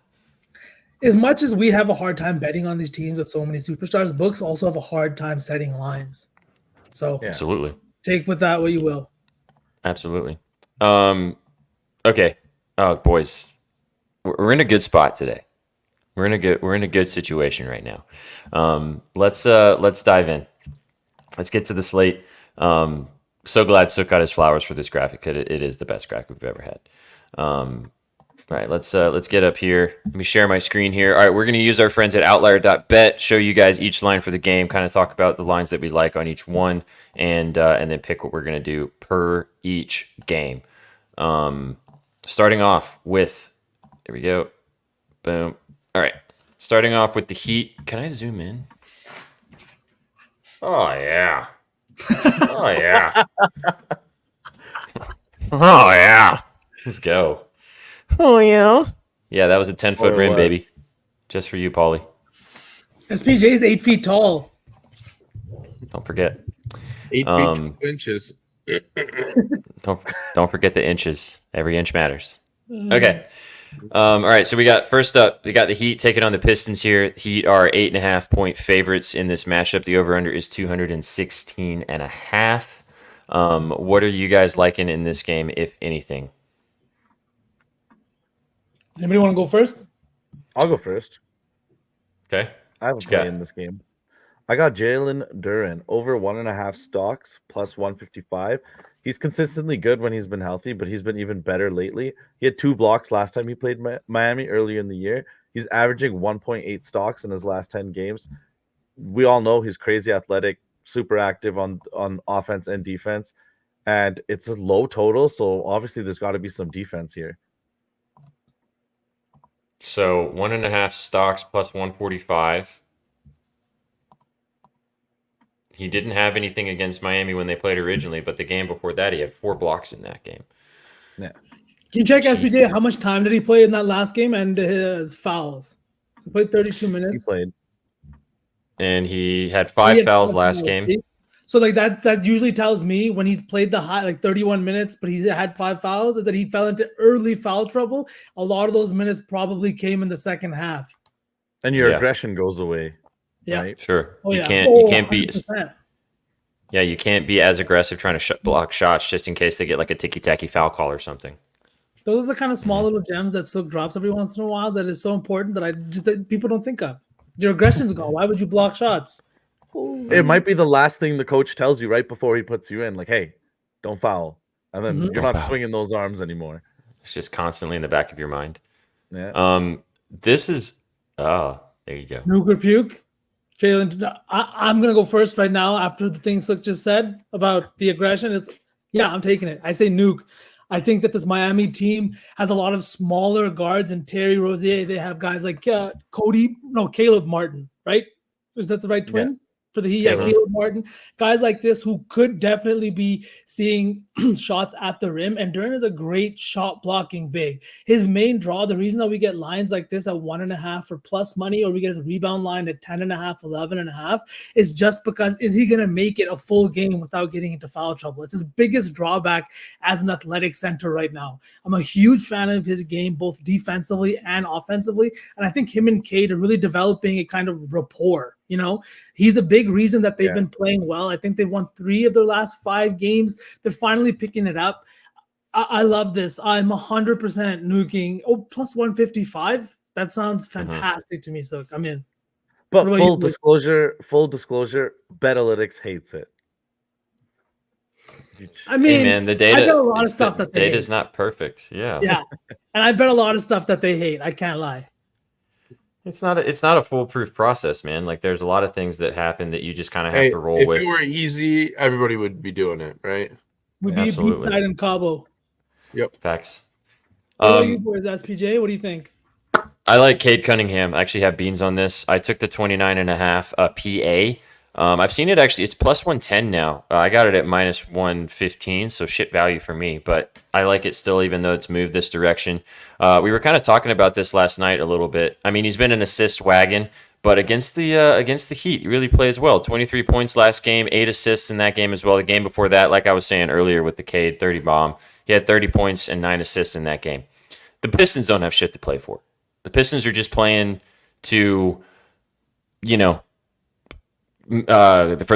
As much as we have a hard time betting on these teams with so many superstars, books also have a hard time setting lines. So absolutely, take with that what you will. Absolutely. Okay. Oh, boys, we're in a good spot today. We're in a good situation right now. Let's dive in. Let's get to the slate. So glad Sook got his flowers for this graphic. It is the best graphic we've ever had. All right, let's get up here. Let me share my screen here. All right, we're going to use our friends at Outlier.bet, show you guys each line for the game, kind of talk about the lines that we like on each one, and then pick what we're going to do per each game. Starting off with, here we go, boom. All right, starting off with the Heat. Can I zoom in? Oh yeah. Oh yeah. Oh yeah. Let's go. Oh yeah. Yeah, that was a 10-foot rim, baby. Just for you, Paulie. SPJ's 8 feet tall. Don't forget. 8 feet 2 inches. Don't forget the inches. Every inch matters. Okay. All right. So we got first up. We got the Heat taking on the Pistons here. Heat are 8.5-point favorites in this matchup. The over/under is 216.5. What are you guys liking in this game, if anything? Anybody want to go first? I'll go first. Okay. I have a What you play got? in this game. I got Jalen Duren over 1.5 stocks plus 155. He's consistently good when he's been healthy, but he's been even better lately. He had 2 blocks last time he played Miami earlier in the year. He's averaging 1.8 stocks in his last 10 games. We all know he's crazy athletic, super active on offense and defense, and it's a low total, so obviously there's got to be some defense here. So 1.5 stocks plus 145. He didn't have anything against Miami when they played originally, but the game before that, he had 4 blocks in that game. Can you check SPJ how much time did he play in that last game and his fouls? So he played 32 He minutes. played. And he had He 5 had fouls 5 last fouls, game. see? So like that usually tells me when he's played the high like 31 minutes, but he had 5 fouls, is that he fell into early foul trouble. A lot of those minutes probably came in the second half. And your Yeah. aggression goes away. Yeah. Right? Sure. Oh, you yeah. can't Oh, you can't be 100%. yeah, you can't be as aggressive trying to block shots just in case they get like a ticky-tacky foul call or something. Those are the kind of small little gems that Silk drops every once in a while that is so important that people don't think of. Your aggression's gone. Why would you block shots? It might be the last thing the coach tells you right before he puts you in, like, hey, don't foul. And then Mhm. you're Don't not foul. swinging those arms anymore. It's just constantly in the back of your mind. Yeah. This is there you go. Nuke or puke? Jalen, I'm gonna go first right now after the things Silk just said about the aggression. I'm taking it. I say nuke. I think that this Miami team has a lot of smaller guards and Terry Rozier. They have guys like Caleb Martin, right? Is that the right twin? For the Heat, Caleb. Caleb Martin, guys like this who could definitely be seeing shots at the rim. And Duren is a great shot blocking big. His main draw, the reason that we get lines like this at 1.5 for plus money, or we get his rebound line at 10.5, 11.5, is just because is he going to make it a full game without getting into foul trouble? It's his biggest drawback as an athletic center right now. I'm a huge fan of his game, both defensively and offensively. And I think him and Cade are really developing a kind of rapport. You know, he's a big reason that they've been playing well. I think they've won 3 of their last 5 games. They're finally picking it up. I love this. I'm 100% nuking. Oh, plus 155. That sounds fantastic to me. So I'm in. But What about full you, boys? disclosure, Betalytics hates it. I mean, Hey man, the I data bet a lot of it's stuff the that they data's hate. not perfect. Yeah. Yeah. And I bet a lot of stuff that they hate. I can't lie. It's not a foolproof process, man. Like there's a lot of things that happen that you just kind of have Hey, to roll if with. it were easy, everybody would be doing it, right? We'd be Absolutely. beachside in Cabo. Facts. What about you boys, SPJ? What do you think? I like Cade Cunningham. I actually have beans on this. I took the 29.5 PA. I've seen it actually. It's plus 110 now. I got it at minus 115, so shit value for me. But I like it still, even though it's moved this direction. We were kind of talking about this last night a little bit. I mean, he's been an assist wagon, but against the Heat, he really plays well. 23 points last game, 8 assists in that game as well. The game before that, like I was saying earlier with the Cade 30 bomb, he had 30 points and 9 assists in that game. The Pistons don't have shit to play for. The Pistons are just playing to, for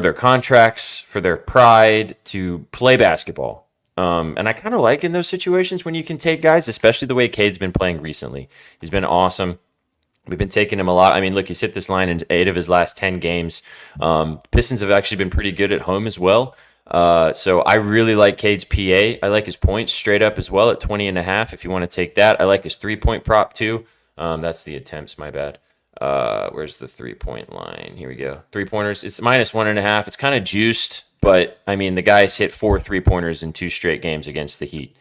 their contracts, for their pride, to play basketball. And I kind of like in those situations when you can take guys, especially the way Cade's been playing recently. He's been awesome. We've been taking him a lot. I mean, look, he's hit this line in 8 of his last 10 games. Pistons have actually been pretty good at home as well. So I really like Cade's PA. I like his points straight up as well at 20.5. If you want to take that, I like his 3-point prop too. That's the attempts. My bad. Where's the 3-point line? Here we go. 3-pointers. It's -1.5. It's kind of juiced, but I mean the guy's hit 4 3-pointers in 2 straight games against the Heat.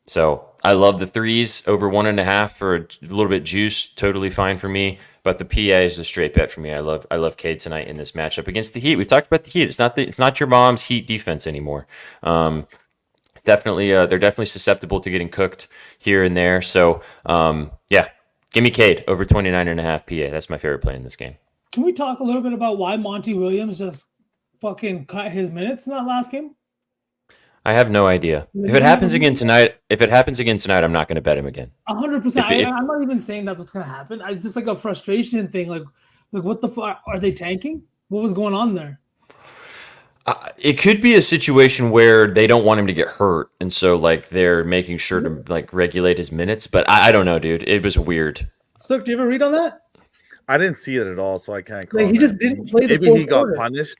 So I love the threes over 1.5 for a little bit juice. Totally fine for me. But the PA is the straight bet for me. I love Cade tonight in this matchup against the Heat. We talked about the Heat. It's not your mom's Heat defense anymore. Definitely, they're definitely susceptible to getting cooked here and there. So yeah, give me Cade over 29.5 PA. That's my favorite play in this game. Can we talk a little bit about why Monty Williams just fucking cut his minutes in that last game? I have no idea. If it happens again tonight, I'm not going to bet him again. 100%. I'm not even saying that's what's gonna happen. It's just like a frustration thing. Like what the fuck? Are they tanking? What was going on there? It could be a situation where they don't want him to get hurt, and so like they're making sure to like regulate his minutes. But I don't know, dude. It was weird. Sook, do you ever read on that? I didn't see it at all, so I can't. Like, he just didn't play the Maybe fourth he got quarter. punished.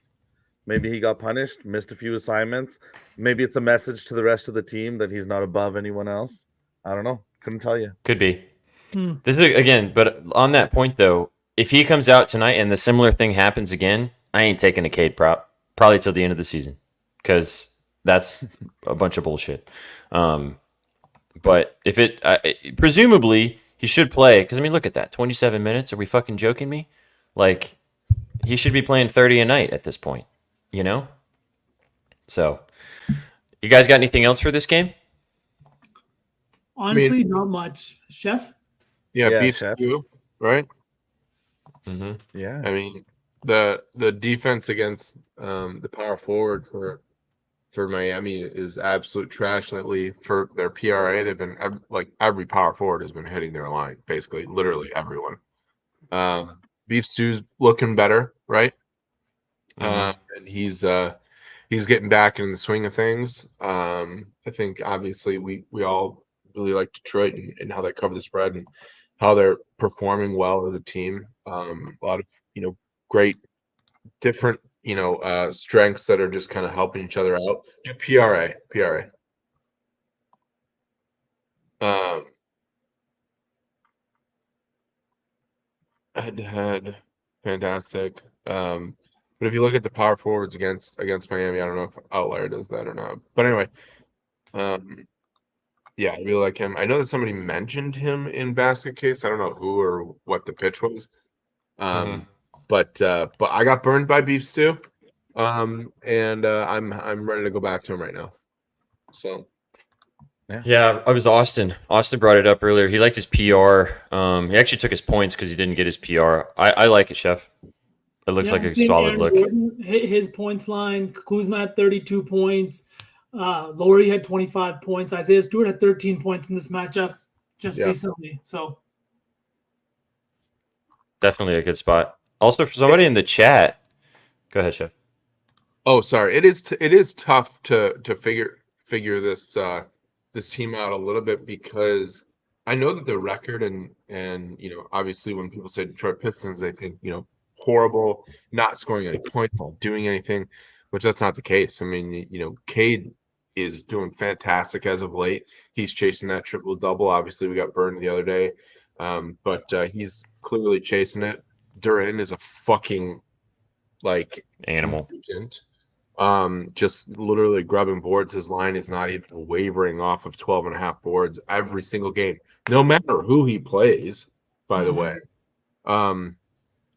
Maybe he got punished, missed a few assignments. Maybe it's a message to the rest of the team that he's not above anyone else. I don't know. Couldn't tell you. Could be. This is again, but on that point though, if he comes out tonight and the similar thing happens again, I ain't taking a Cade prop probably till the end of the season because that's a bunch of bullshit. But if presumably he should play because I mean, look at that, 27 minutes. Are we fucking joking me? Like he should be playing 30 a night at this point, you know? So you guys got anything else for this game? Honestly, not much. Chef? Yeah, beef Chef. stew, right? Mm-hmm. Yeah. I mean, the defense against the power forward for Miami is absolute trash lately. For their PRA, they've been like every power forward has been hitting their line, basically, literally everyone. Beef stew's looking better, right? And he's getting back in the swing of things. I think obviously we all really like Detroit and how they cover the spread and how they're performing well as a team. A lot of great different strengths that are just kind of helping each other out. Do PRA. Head to head, fantastic. But if you look at the power forwards against Miami, I don't know if Outlier does that or not. But anyway, yeah, I really like him. I know that somebody mentioned him in Basket Case. I don't know who or what the pitch was. But I got burned by Beef Stew. And I'm ready to go back to him right now. So Yeah, I was Austin. Austin brought it up earlier. He liked his PR. He actually took his points because he didn't get his PR. I like it, Chef. It looks like a seeing solid Aaron look. Gordon hit his points line. Kuzma had 32 points. Laurie had 25 points. Isaiah Stewart had 13 points in this matchup just recently. So Definitely a good spot. Also, for somebody in the chat, go ahead, Chef. Oh, sorry. It is tough to figure this this team out a little bit because I know that the record and obviously when people say Detroit Pistons, they think horrible, not scoring any points, not doing anything, which that's not the case. I mean, Cade is doing fantastic as of late. He's chasing that triple double. Obviously, we got burned the other day, but he's clearly chasing it. Duran is a fucking Animal. mutant. Just literally grubbing boards. His line is not even wavering off of 12.5 boards every single game, no matter who he plays, by the way.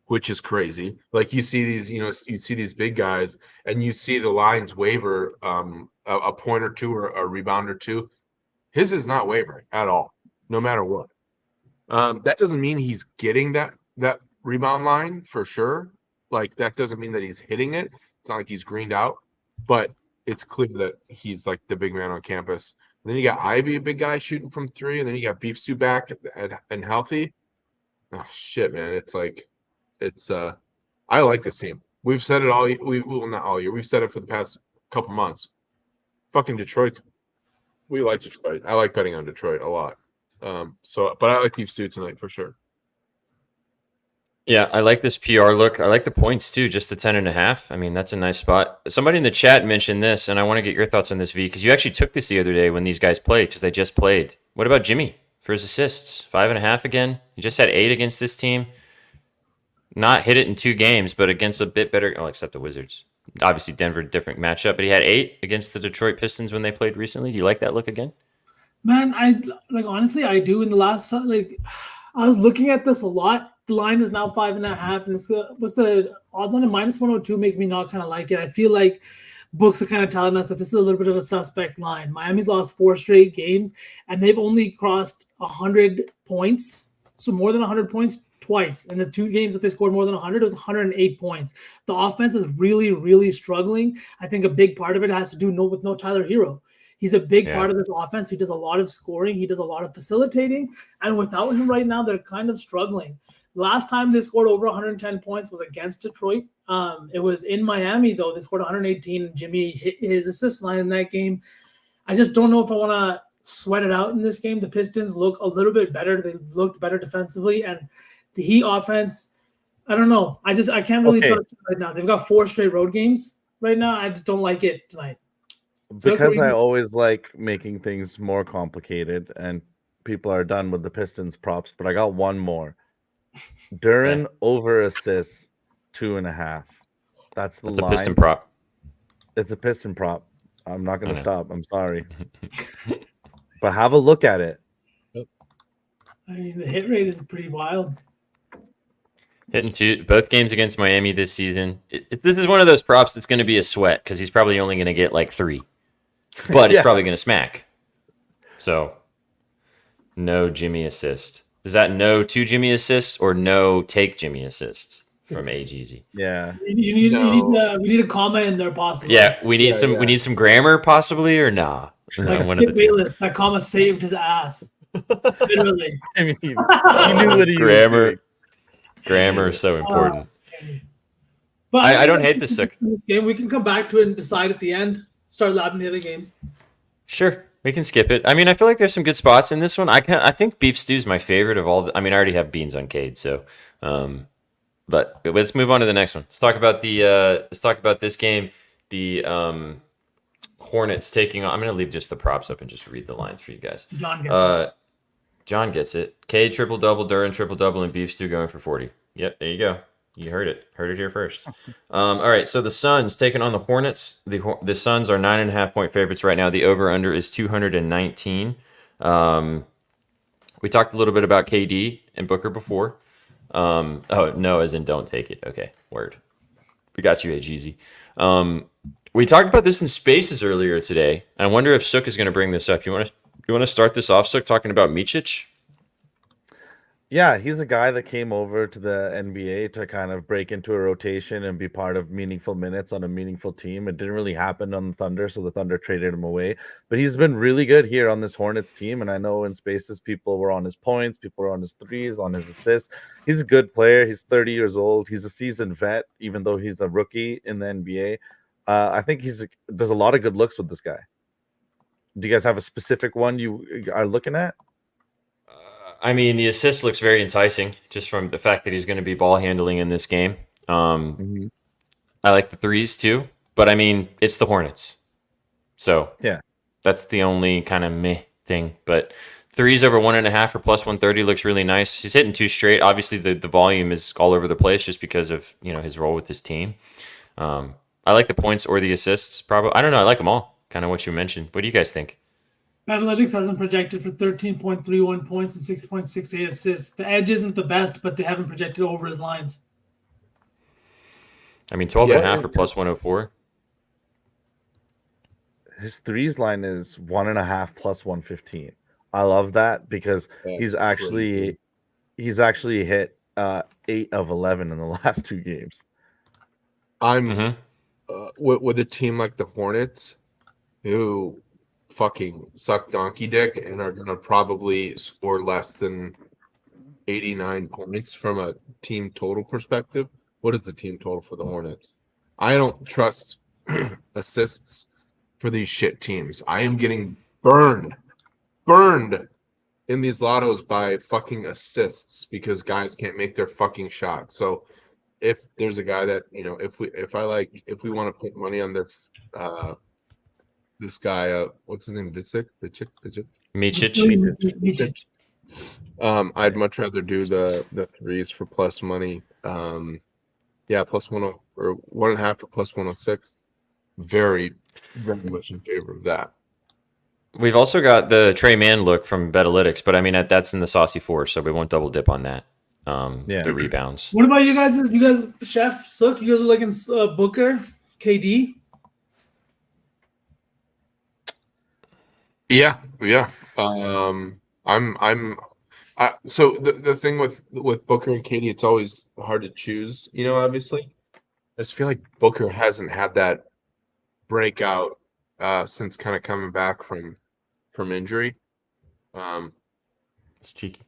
Which is crazy. Like you see these, you see these big guys and you see the lines waver a point or two or a rebound or two. His is not wavering at all, no matter what. That doesn't mean he's getting that rebound line for sure. Like that doesn't mean that he's hitting it. It's not like he's greened out, but it's clear that he's like the big man on campus. And then you got Ivy, a big guy shooting from 3, and then you got Beef Stew back and healthy. Oh shit, man! It's I like this team. We've said it all. Well, not all year. We've said it for the past couple months. Fucking Detroit. We like Detroit. I like betting on Detroit a lot. But I like Beef Stew tonight for sure. Yeah, I like this PR look. I like the points too, just the 10.5. I mean, that's a nice spot. Somebody in the chat mentioned this, and I want to get your thoughts on this, V, because you actually took this the other day when these guys played, because they just played. What about Jimmy for his assists? 5.5 again. He just had 8 against this team. Not hit it in 2 games, but against a bit better, oh, except the Wizards. Obviously, Denver, different matchup, but he had 8 against the Detroit Pistons when they played recently. Do you like that look again? Man, I like honestly, I do. In the last like, I was looking at this a lot. The line is now 5.5, and what's the odds on it? -102 make me not kind of like it. I feel like books are kind of telling us that this is a little bit of a suspect line. Miami's lost 4 straight games, and they've only crossed 100 points, so more than 100 points twice. In the 2 games that they scored more than 100, it was 108 points. The offense is really, really struggling. I think a big part of it has to do with no Tyler Hero. He's a big part of this offense. He does a lot of scoring. He does a lot of facilitating. And without him right now, they're kind of struggling. Last time they scored over 110 points was against Detroit. It was in Miami, though. They scored 118. Jimmy hit his assist line in that game. I just don't know if I want to sweat it out in this game. The Pistons look a little bit better. They looked better defensively. And the Heat offense, I don't know. I can't really trust it right now. They've got 4 straight road games right now. I just don't like it tonight. Because I always like making things more complicated, and people are done with the Pistons props, but I got one more. Duran over assists 2.5. That's the line. A Piston prop. It's a Piston prop. I'm not going to stop. I'm sorry. But have a look at it. I mean, the hit rate is pretty wild. Hitting 2 both games against Miami this season. This is one of those props that's going to be a sweat because he's probably only going to get like 3, but it's probably going to smack. So, no Jimmy assist. Is that no 2 Jimmy assists or no take Jimmy assists from AGZ? Yeah. We need a comma in there possibly. Yeah, we need we need some grammar possibly or nah. Like Skip Bayless, that comma saved his ass. Literally. I mean, he knew what he was doing. Grammar is so important. But I don't hate this game. We can come back to it and decide at the end. Start lapping the other games. Sure, we can skip it. I mean, I feel like there's some good spots in this one. I think beef stew is my favorite of all. I mean, I already have beans on Cade, so. But let's move on to the next one. Let's talk about this game. The Hornets taking on. I'm going to leave just the props up and just read the lines for you guys. John gets it. Cade triple-double, Duran triple-double, and beef stew going for 40. Yep, there you go. You heard it. Heard it here first. All right, so the Suns taking on the Hornets. The Suns are 9.5-point favorites right now. The over-under is 219. We talked a little bit about KD and Booker before. Oh, no, as in don't take it. Okay, word. We got you, AGZ. We talked about this in Spaces earlier today. I wonder if Sook is going to bring this up. You want to start this off, Sook, talking about Micic? Yeah, he's a guy that came over to the NBA to kind of break into a rotation and be part of meaningful minutes on a meaningful team. It didn't really happen on the Thunder, so the Thunder traded him away. But he's been really good here on this Hornets team, and I know in Spaces people were on his points, people were on his threes, on his assists. He's a good player. He's 30 years old. He's a seasoned vet, even though he's a rookie in the NBA. I think there's a lot of good looks with this guy. Do you guys have a specific one you are looking at? I mean, the assist looks very enticing just from the fact that he's going to be ball handling in this game. I like the threes too, but I mean, it's the Hornets. So yeah, that's the only kind of meh thing. But threes over 1.5 or plus 130 looks really nice. He's hitting 2 straight. Obviously, the volume is all over the place just because of his role with his team. I like the points or the assists. Probably, I don't know. I like them all. Kind of what you mentioned. What do you guys think? Analytics has him projected for 13.31 points and 6.68 assists. The edge isn't the best, but they haven't projected over his lines. I mean, 12.5 for plus 104. His threes line is 1.5 plus 115. I love that because he's actually hit 8 of 11 in the last 2 games. I'm with a team like the Hornets, who fucking suck donkey dick and are gonna probably score less than 89 points from a team total perspective. What is the team total for the Hornets? I don't trust assists for these shit teams. I am getting burned in these lottos by fucking assists because guys can't make their fucking shot. So if there's a guy that, you know, if we want to put money on this guy, what's his name? Visic? Michic. I'd much rather do the threes for plus money. Yeah, plus 10 or 1.5 for plus 106. Very, very much in favor of that. We've also got the Trey Mann look from Betalytics, but I mean that's in the Saucy Four, so we won't double dip on that. Yeah. The rebounds. What about you guys? You guys, Chef, Sook, you guys are liking Booker, KD? Yeah. So the thing with Booker and Katie, it's always hard to choose, you know, obviously. I just feel like Booker hasn't had that breakout since kind of coming back from injury. It's cheeky.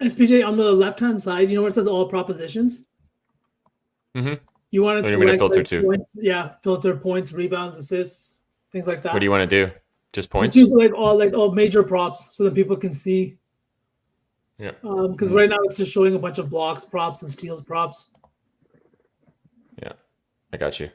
SPJ, on the left-hand side, you know where it says all propositions? Mhm. You want to What do you want me to select filter like, to? points, filter points, rebounds, assists, things like that. What do you want to do? Just Just points? do like all major props so that people can see. Yeah. Because right now it's just showing a bunch of blocks props and steals props. Yeah. I got you.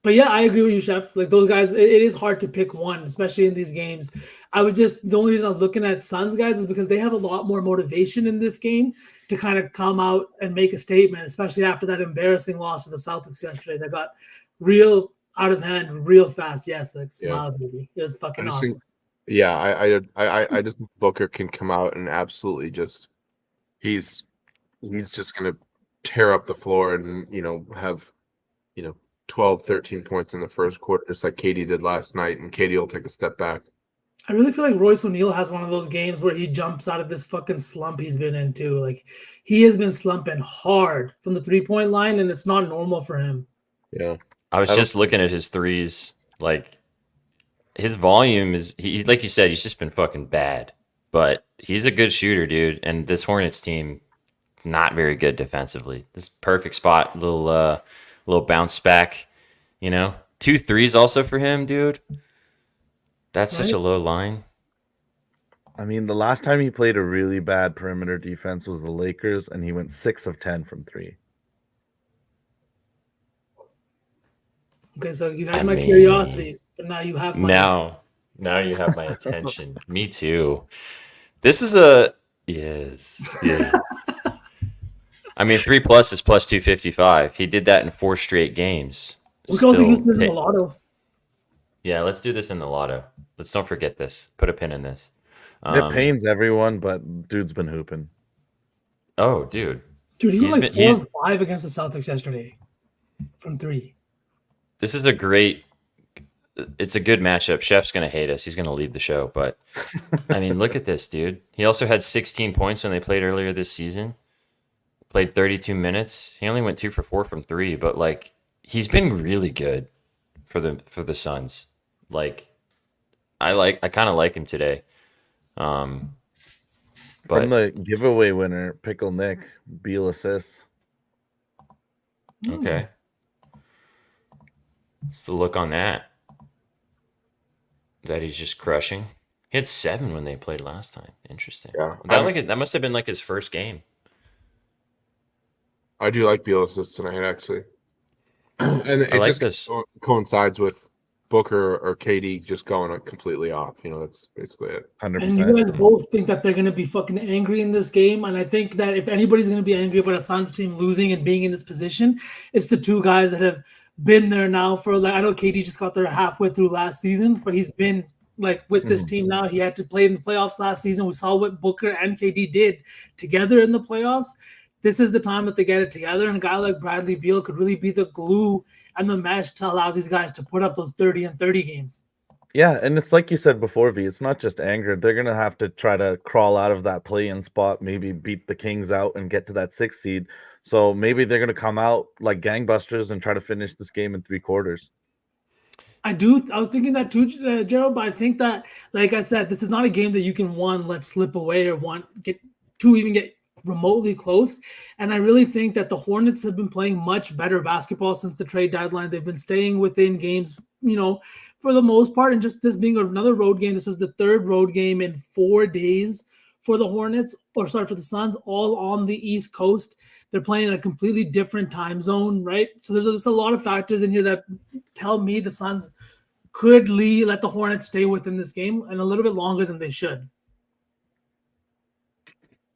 But yeah, I agree with you, Chef. Like those guys, it is hard to pick one, especially in these games. The only reason I was looking at Suns guys is because they have a lot more motivation in this game to kind of come out and make a statement, especially after that embarrassing loss to the Celtics yesterday. That got real out of hand, real fast. Yes, like smile, baby. It was fucking I just awesome. think, yeah, I just think Booker can come out and absolutely just he's just gonna tear up the floor and, you know, have, you know, 12, 13 points in the first quarter, just like Katie did last night, and Katie will take a step back. I really feel like Royce O'Neal has one of those games where he jumps out of this fucking slump he's been into. Like he has been slumping hard from the 3-point line, and it's not normal for him. Yeah. I was I don't- just looking at his threes. Like his volume is he like you said, he's just been fucking bad. But he's a good shooter, dude. And this Hornets team, not very good defensively. This perfect spot, little bounce back, you know. 2 threes also for him, dude. That's such a Right? low line. I mean, the last time he played a really bad perimeter defense was the Lakers, and he went 6 of 10 from 3. Okay, so you had I my mean, curiosity, but now you have my Now you have my attention. Me too. This is a yes. I mean, 3+ is plus 255. He did that in 4 straight games. We can also Still use this in ta- the lotto. Yeah, let's do this in the lotto. Let's don't forget this. Put a pin in this. It pains everyone, but dude's been hooping. Oh, dude. Dude, he He's went like been- 4 of 5 against the Celtics yesterday from 3. This is it's a good matchup. Chef's going to hate us. He's going to leave the show. But, I mean, look at this, dude. He also had 16 points when they played earlier this season. Played 32 minutes. He only went 2 for 4 from 3. But, like, he's been really good for the Suns. Like, I kind of like him today. But From the giveaway winner, Pickle Nick, Beal assists. okay. What's the look on that? That he's just crushing. He had 7 when they played last time. Interesting. Yeah. That must have been like his first game. I do like Beal assists tonight, actually. And it like just this. coincides with Booker or KD just going completely off. You know, that's basically it. 100%. And you guys both think that they're going to be fucking angry in this game. And I think that if anybody's going to be angry about a Suns team losing and being in this position, it's the 2 guys that have been there now for, like, I know KD just got there halfway through last season, but he's been like with this team now. He had to play in the playoffs last season. We saw what Booker and KD did together in the playoffs. This is the time that they get it together. And a guy like Bradley Beal could really be the glue and the mesh to allow these guys to put up those 30 and 30 games. Yeah, and it's like you said before, V. It's not just anger. They're gonna have to try to crawl out of that play-in spot, maybe beat the Kings out and get to that 6th seed. So maybe they're gonna come out like gangbusters and try to finish this game in 3 quarters. I was thinking that too, Gerald, but I think that, like I said, this is not a game that you can let slip away or get remotely close. And I really think that the Hornets have been playing much better basketball since the trade deadline. They've been staying within games for the most part, and just this being another road game, this is the third road game in 4 days for the Hornets, for the Suns, all on the East Coast. They're playing in a completely different time zone, right? So there's just a lot of factors in here that tell me the Suns could let the Hornets stay within this game and a little bit longer than they should.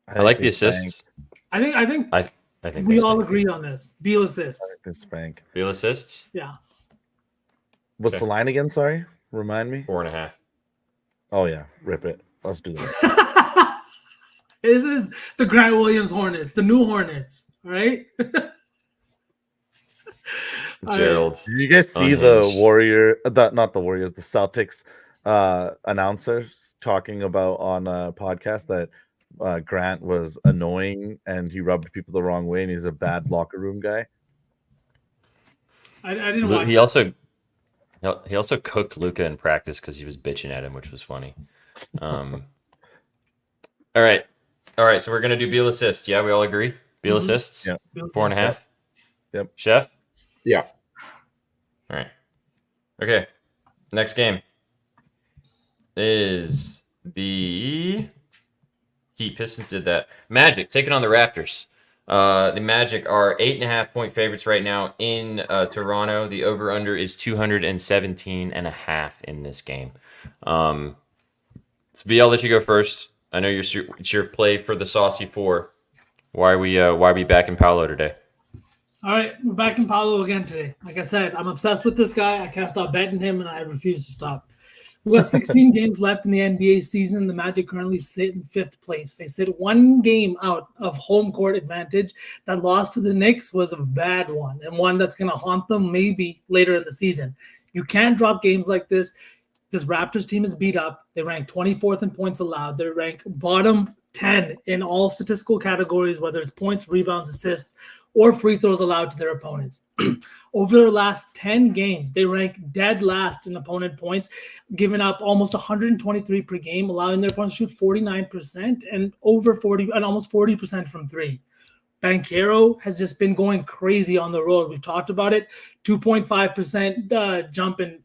I like the assists. I think we all agreed on this. Beal assists. This spank. Beal assists. Yeah. What's Okay. the line again? Sorry, remind me. 4.5. Oh yeah, rip it. Let's do that. This is the Grant Williams Hornets, the new Hornets, right? Gerald. Did you guys see the Unhinged. not the Warriors, the Celtics announcers talking about on a podcast that Grant was annoying and he rubbed people the wrong way and he's a bad locker room guy? I didn't watch He that. also cooked Luka in practice because he was bitching at him, which was funny. All right. So we're gonna do Beal assists. Yeah, we all agree. Beal Mhm. assists. Yeah. 4.5. Yep. Chef. Yeah. All right. Okay. Next game is the Heat. Pistons did that. Magic taking on the Raptors. The Magic are 8.5-point favorites right now in Toronto. The over/under is 217.5 in this game. So B, I'll let you go first. I know it's your play for the Saucy Four. Why are we back in Paolo today? All right, we're back in Paolo again today. Like I said, I'm obsessed with this guy. I can't stop betting him, and I refuse to stop. We got 16 games left in the NBA season. The Magic currently sit in 5th place. They sit 1 game out of home court advantage. That loss to the Knicks was a bad one, and one that's going to haunt them maybe later in the season. You can't drop games like this. This Raptors team is beat up. They rank 24th in points allowed. They rank bottom 10 in all statistical categories, whether it's points, rebounds, assists, or free throws allowed to their opponents. Over their last 10 games, they rank dead last in opponent points, giving up almost 123 per game, allowing their opponents to shoot 49% and almost 40% from 3. Banchero has just been going crazy on the road. We've talked about it. 2.5% jump in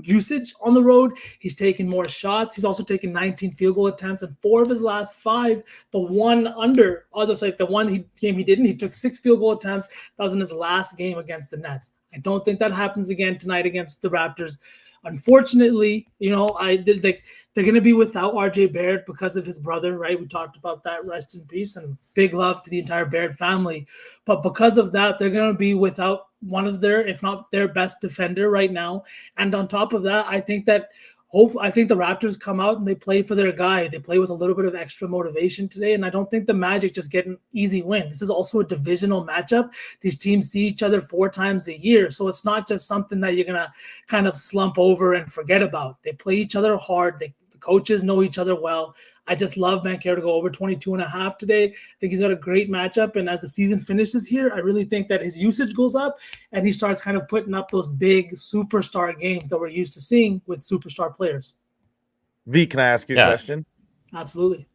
usage on the road. He's taken more shots. He's also taken 19 field goal attempts, and 4 of his last 5, the one game he didn't, he took 6 field goal attempts. That was in his last game against the Nets. I don't think that happens again tonight against the Raptors. Unfortunately, they're going to be without RJ Barrett because of his brother, right? We talked about that. Rest in peace, and big love to the entire Barrett family. But because of that, they're going to be without one of their, if not their best defender right now. And on top of that, I think the Raptors come out and they play for their guy. They play with a little bit of extra motivation today. And I don't think the Magic just get an easy win. This is also a divisional matchup. These teams see each other 4 times a year. So it's not just something that you're going to kind of slump over and forget about. They play each other hard. The coaches know each other well. I just love Banchero to go over 22.5 today. I think he's got a great matchup. And as the season finishes here, I really think that his usage goes up and he starts kind of putting up those big superstar games that we're used to seeing with superstar players. V, can I ask you a question? Absolutely.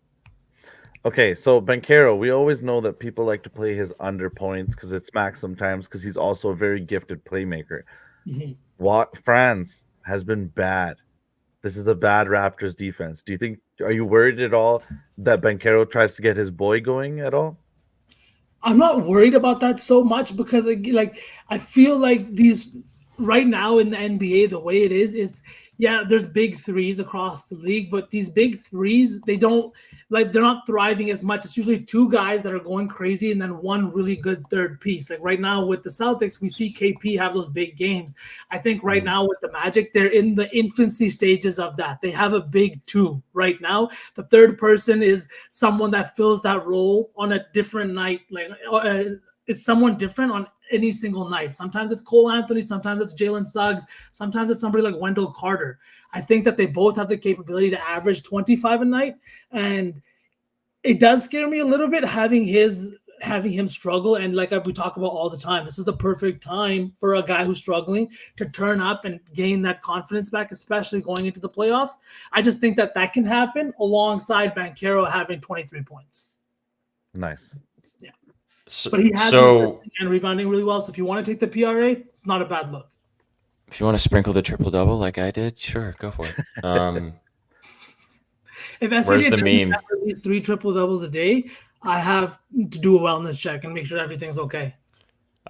Okay, so Banchero, we always know that people like to play his under points because it's max sometimes because he's also a very gifted playmaker. Mm-hmm. Franz has been bad. This is a bad Raptors defense. Are you worried at all that Banchero tries to get his boy going at all? I'm not worried about that so much because I feel like these right now in the NBA, the way it is, there's big threes across the league, but these big threes, they're not thriving as much. It's usually 2 guys that are going crazy and then one really good third piece. Like right now with the Celtics, we see KP have those big games. I think right now with the Magic, they're in the infancy stages of that. They have a big 2 right now. The third person is someone that fills that role on a different night. It's someone different on any single night. Sometimes it's Cole Anthony, sometimes it's Jalen Suggs, sometimes it's somebody like Wendell Carter. I think that they both have the capability to average 25 a night, and it does scare me a little bit having him struggle. And like we talk about all the time, this is the perfect time for a guy who's struggling to turn up and gain that confidence back, especially going into the playoffs. I just think that can happen alongside Banchero having 23 points. Nice. But he has been and rebounding really well. So if you want to take the PRA, it's not a bad look. If you want to sprinkle the triple double like I did, sure, go for it. If Where's SPJ the doesn't meme? have at least 3 triple doubles a day, I have to do a wellness check and make sure everything's okay.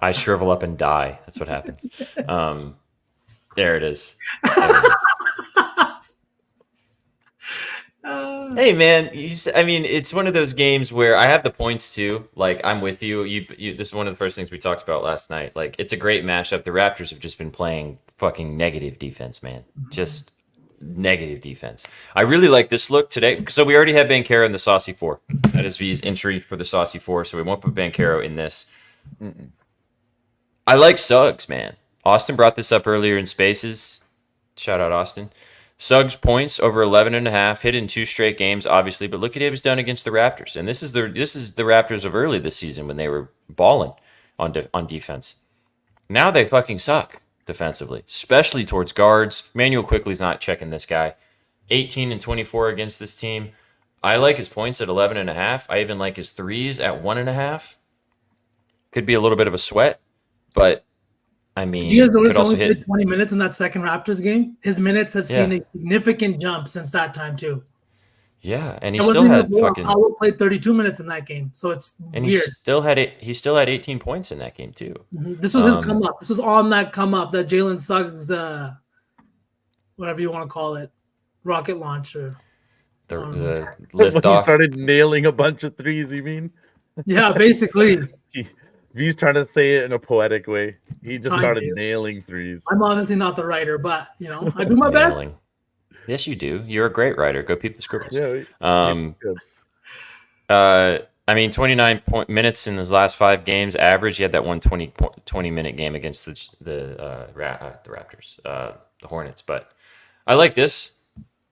I shrivel up and die. That's what happens. There it is. There it is. Hey man, I mean, it's one of those games where I have the points too. Like, I'm with you. This is one of the first things we talked about last night. Like, it's a great mashup. The Raptors have just been playing fucking negative defense, man. Just negative defense. I really like this look today. So we already have Banchero in the Saucy 4. That is V's entry for the Saucy 4. So we won't put Banchero in this. I like Suggs, man. Austin brought this up earlier in Spaces. Shout out Austin. Suggs points over 11.5, hit in 2 straight games, obviously, but look at what he was done against the Raptors. And this is the Raptors of early this season when they were balling on defense. Now they fucking suck defensively, especially towards guards. Manuel Quickly's not checking this guy. 18 and 24 against this team. I like his points at 11.5. I even like his threes at 1.5. Could be a little bit of a sweat, but I mean, Do you guys notice could also only hit. played 20 minutes in that second Raptors game? His minutes have seen Yeah. a significant jump since that time too. Yeah, and he It still wasn't had even fucking. Powell played 32 minutes in that game, so it's And weird. he still had 18 points in that game too. This was his come up. This was on that come up, that Jalen Suggs, whatever you want to call it, rocket launcher. The When lift he off. started nailing a bunch of threes, you mean? Yeah, basically. V's trying to say it in a poetic way. He just Trying started to. nailing threes. I'm honestly not the writer, but I do my best. Nailing. Yes, you do. You're a great writer. Go peep the scribbles. Yeah. I mean, 29 minutes in his last 5 games average. He had that 20-minute game against the Raptors, the Hornets. But I like this.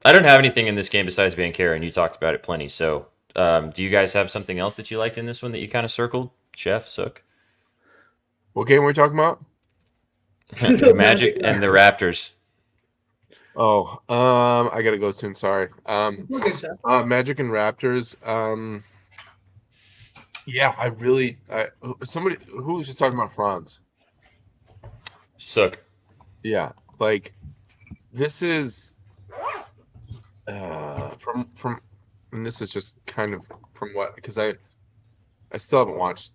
I don't have anything in this game besides Banchero, and you talked about it plenty. So, do you guys have something else that you liked in this one that you kind of circled, Chef Sook? What game are we talking about? The Magic and the Raptors. Oh, I gotta go soon. Sorry. Okay, Chef. Magic and Raptors. Yeah, somebody who was just talking about Franz. Sook. Yeah, like this is from and this is just kind of from what, because I still haven't watched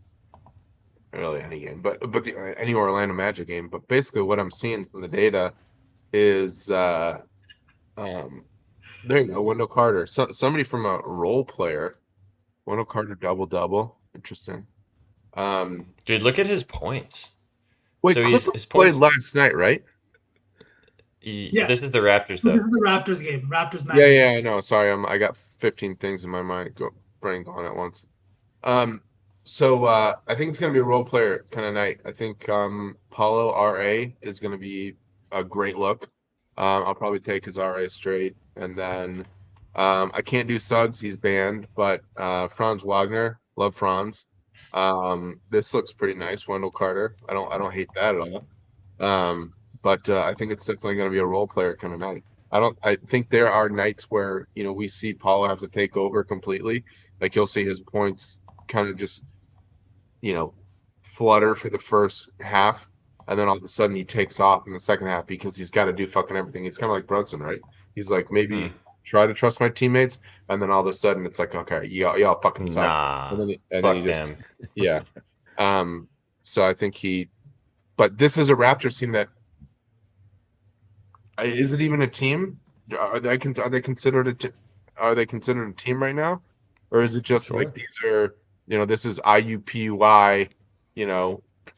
really any game, but any Orlando Magic game. But basically, what I'm seeing from the data is there you go, Wendell Carter. Somebody from a role player, Wendell Carter double. Interesting. Dude, look at his points. Wait, So Clippers his played points. last night, right? Yes. This is the Raptors, So though. this is the Raptors game. Raptors Magic. Yeah, I know. Sorry, I got 15 things in my mind brain going at once. So I think it's gonna be a role player kind of night. I think Paulo RA is gonna be a great look. I'll probably take his RA straight, and then I can't do Suggs, he's banned, but Franz Wagner, love Franz. This looks pretty nice, Wendell Carter. I don't hate that at all. But I think it's definitely going to be a role player kind of night. I think there are nights where we see Paulo have to take over completely. Like you'll see his points kind of just flutter for the first half, and then all of a sudden he takes off in the second half because he's got to do fucking everything. He's kind of like Brunson, right? He's like, maybe try to trust my teammates, and then all of a sudden it's like, okay, y'all fucking suck. Nah, and then fuck he just him. yeah. So I think but this is a Raptors team that is it even a team? Are they considered a team right now, or is it just Sure. like these are this is IUPUI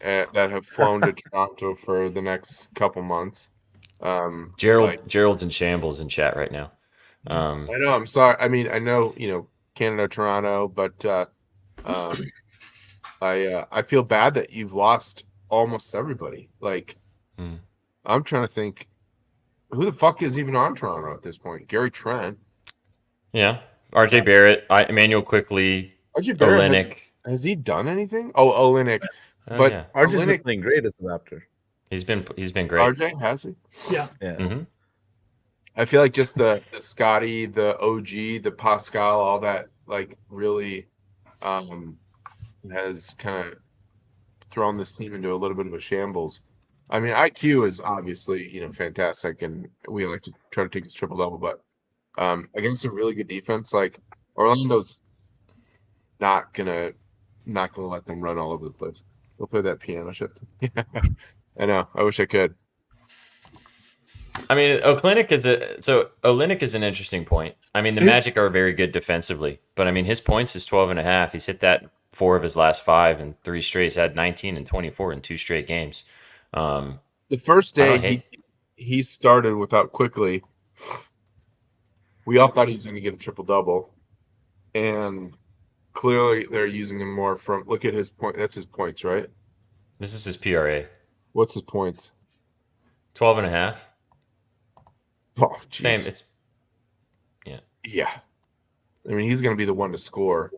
that have flown to Toronto for the next couple months. Gerald's in shambles in chat right now. I know. I'm sorry. I mean, I know Canada, Toronto, but I feel bad that you've lost almost everybody. Like, I'm trying to think, who the fuck is even on Toronto at this point? Gary Trent, Yeah, RJ Barrett, Emmanuel Quickly, RJ Barrett. Olynyk. Has he done anything? Oh, Olynyk. Oh, But yeah. RJ's been Olynyk, playing great as a Raptor. He's been great. RJ has he? Yeah. Yeah. Mhm. I feel like just the Scotty, the OG, the Pascal, all that like really has kind of thrown this team into a little bit of a shambles. I mean, IQ is obviously, fantastic, and we like to try to take his triple double, but against a really good defense, like Orlando's not gonna let them run all over the place. They'll play that piano shift. I know. I wish I could. I mean, Olynyk is an interesting point. I mean, the Magic are very good defensively, but I mean, his points is 12.5. He's hit that 4 of his last 5 and 3 straight. He's had 19 and 24 in 2 straight games. The first I don't day he started without Quickly, we all thought he was going to get a triple double, and clearly they're using him more from. Look at his point. That's his points, right? This is his PRA. What's his points? 12.5. Oh, geez. Same. It's Yeah. I mean, he's going to be the one to score.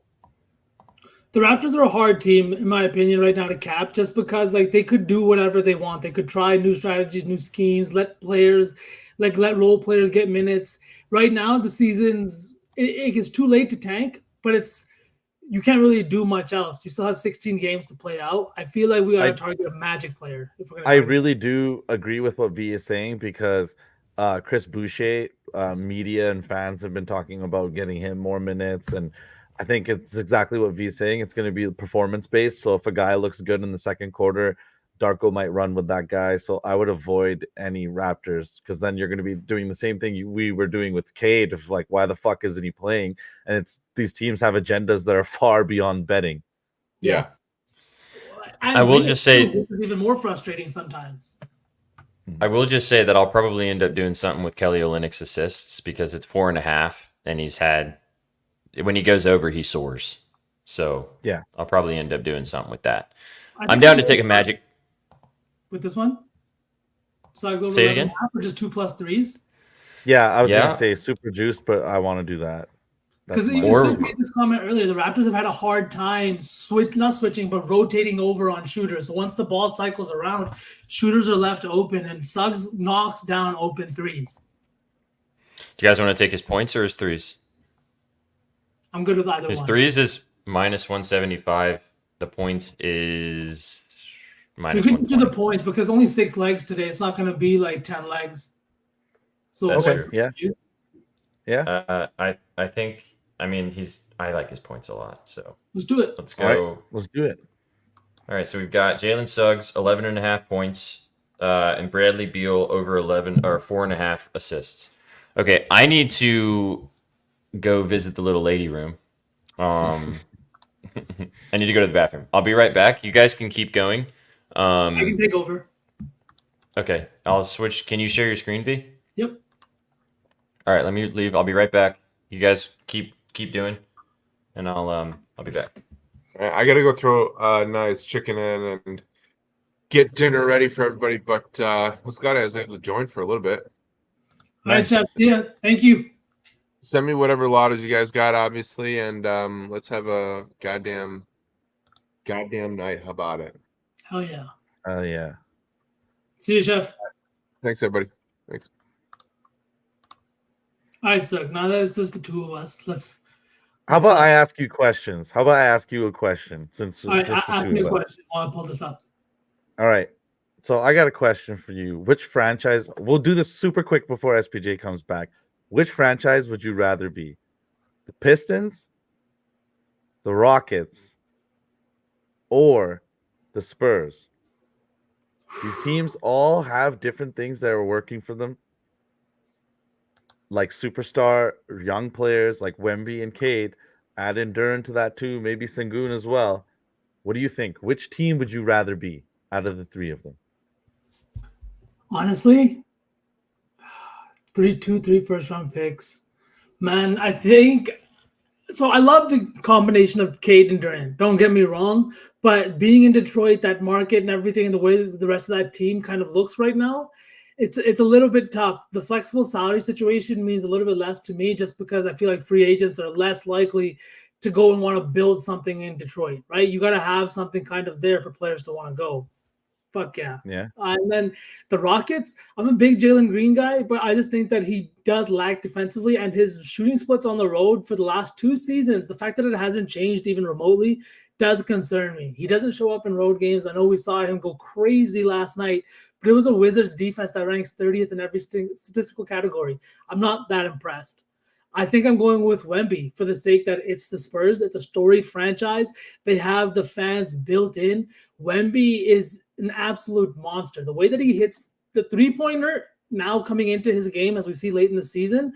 The Raptors are a hard team, in my opinion, right now to cap, just because like they could do whatever they want. They could try new strategies, new schemes, let role players get minutes. Right now, the season's it gets too late to tank, but you can't really do much else. You still have 16 games to play out. I feel like we got to target a Magic player. If we're gonna I target really do agree with what V is saying because Chris Boucher, media and fans have been talking about getting him more minutes, and I think it's exactly what V is saying. It's going to be performance based. So if a guy looks good in the second quarter, Darko might run with that guy. So I would avoid any Raptors because then you're going to be doing the same thing we were doing with Cade of like, why the fuck isn't he playing? And these teams have agendas that are far beyond betting. Yeah. And I will minutes, just say- too, it's even more frustrating sometimes. I will just say that I'll probably end up doing something with Kelly Olynyk's assists because it's 4.5, and he's had when he goes over, he soars. So Yeah. I'll probably end up doing something with that. I I'm think down to we'll take a go Magic. with this one. So I go Say it 11 again? or just 2+3s. Yeah, I was Yeah. going to say super juice, but I want to do that. That's Because my- you Or- made this comment earlier, the Raptors have had a hard time not switching, but rotating over on shooters. So once the ball cycles around, shooters are left open, and Suggs knocks down open threes. Do you guys want to take his points or his threes? I'm good with either His one. threes is -175. The points is You minus can do the 120. points because only 6 legs today. It's not going to be like 10 legs. So That's what's true. Yeah. use? Yeah. I think. I mean, I like his points a lot. So Let's do it. let's All right. go. Let's do it. All right, so we've got Jalen Suggs, 11.5 points, and Bradley Beal over 11 or 4.5 assists. Okay, I need to go visit the little lady room. I need to go to the bathroom. I'll be right back. You guys can keep going. I can take over. Okay, I'll switch. Can you share your screen, V? Yep. All right, let me leave. I'll be right back. You guys keep doing, and I'll be back. I got to go throw a nice chicken in and get dinner ready for everybody. But was glad I was able to join for a little bit. All right, Chef. See ya. Thank you. Send me whatever lattes you guys got, obviously, and let's have a goddamn night. How about it? Hell yeah. Yeah. See you, Chef. Thanks, everybody. Thanks. All right, so now that it's just the two of us, How about I ask you questions? How about I ask you a question since all right, it's just the ask two me a of us? question while I pull this up. All right. So I got a question for you. Which franchise? We'll do this super quick before SPJ comes back. Which franchise would you rather be? The Pistons, the Rockets, or the Spurs? These teams all have different things that are working for them. Like superstar young players like Wemby and Cade. Add in Duran to that too. Maybe Sengun as well. What do you think? Which team would you rather be out of the three of them? Honestly, 3 first-round picks. Man, I think so. I love the combination of Cade and Durant. Don't get me wrong, but being in Detroit, that market and everything, and the way the rest of that team kind of looks right now, it's a little bit tough. The flexible salary situation means a little bit less to me, just because I feel like free agents are less likely to go and want to build something in Detroit. Right? You got to have something kind of there for players to want to go. Fuck yeah. Yeah. And then the Rockets, I'm a big Jalen Green guy, but I just think that he does lack defensively, and his shooting splits on the road for the last 2 seasons, the fact that it hasn't changed even remotely does concern me. He doesn't show up in road games. I know we saw him go crazy last night, but it was a Wizards defense that ranks 30th in every statistical category. I'm not that impressed. I think I'm going with Wemby for the sake that it's the Spurs. It's a storied franchise. They have the fans built in. Wemby is an absolute monster. The way that he hits the three-pointer now coming into his game, as we see late in the season,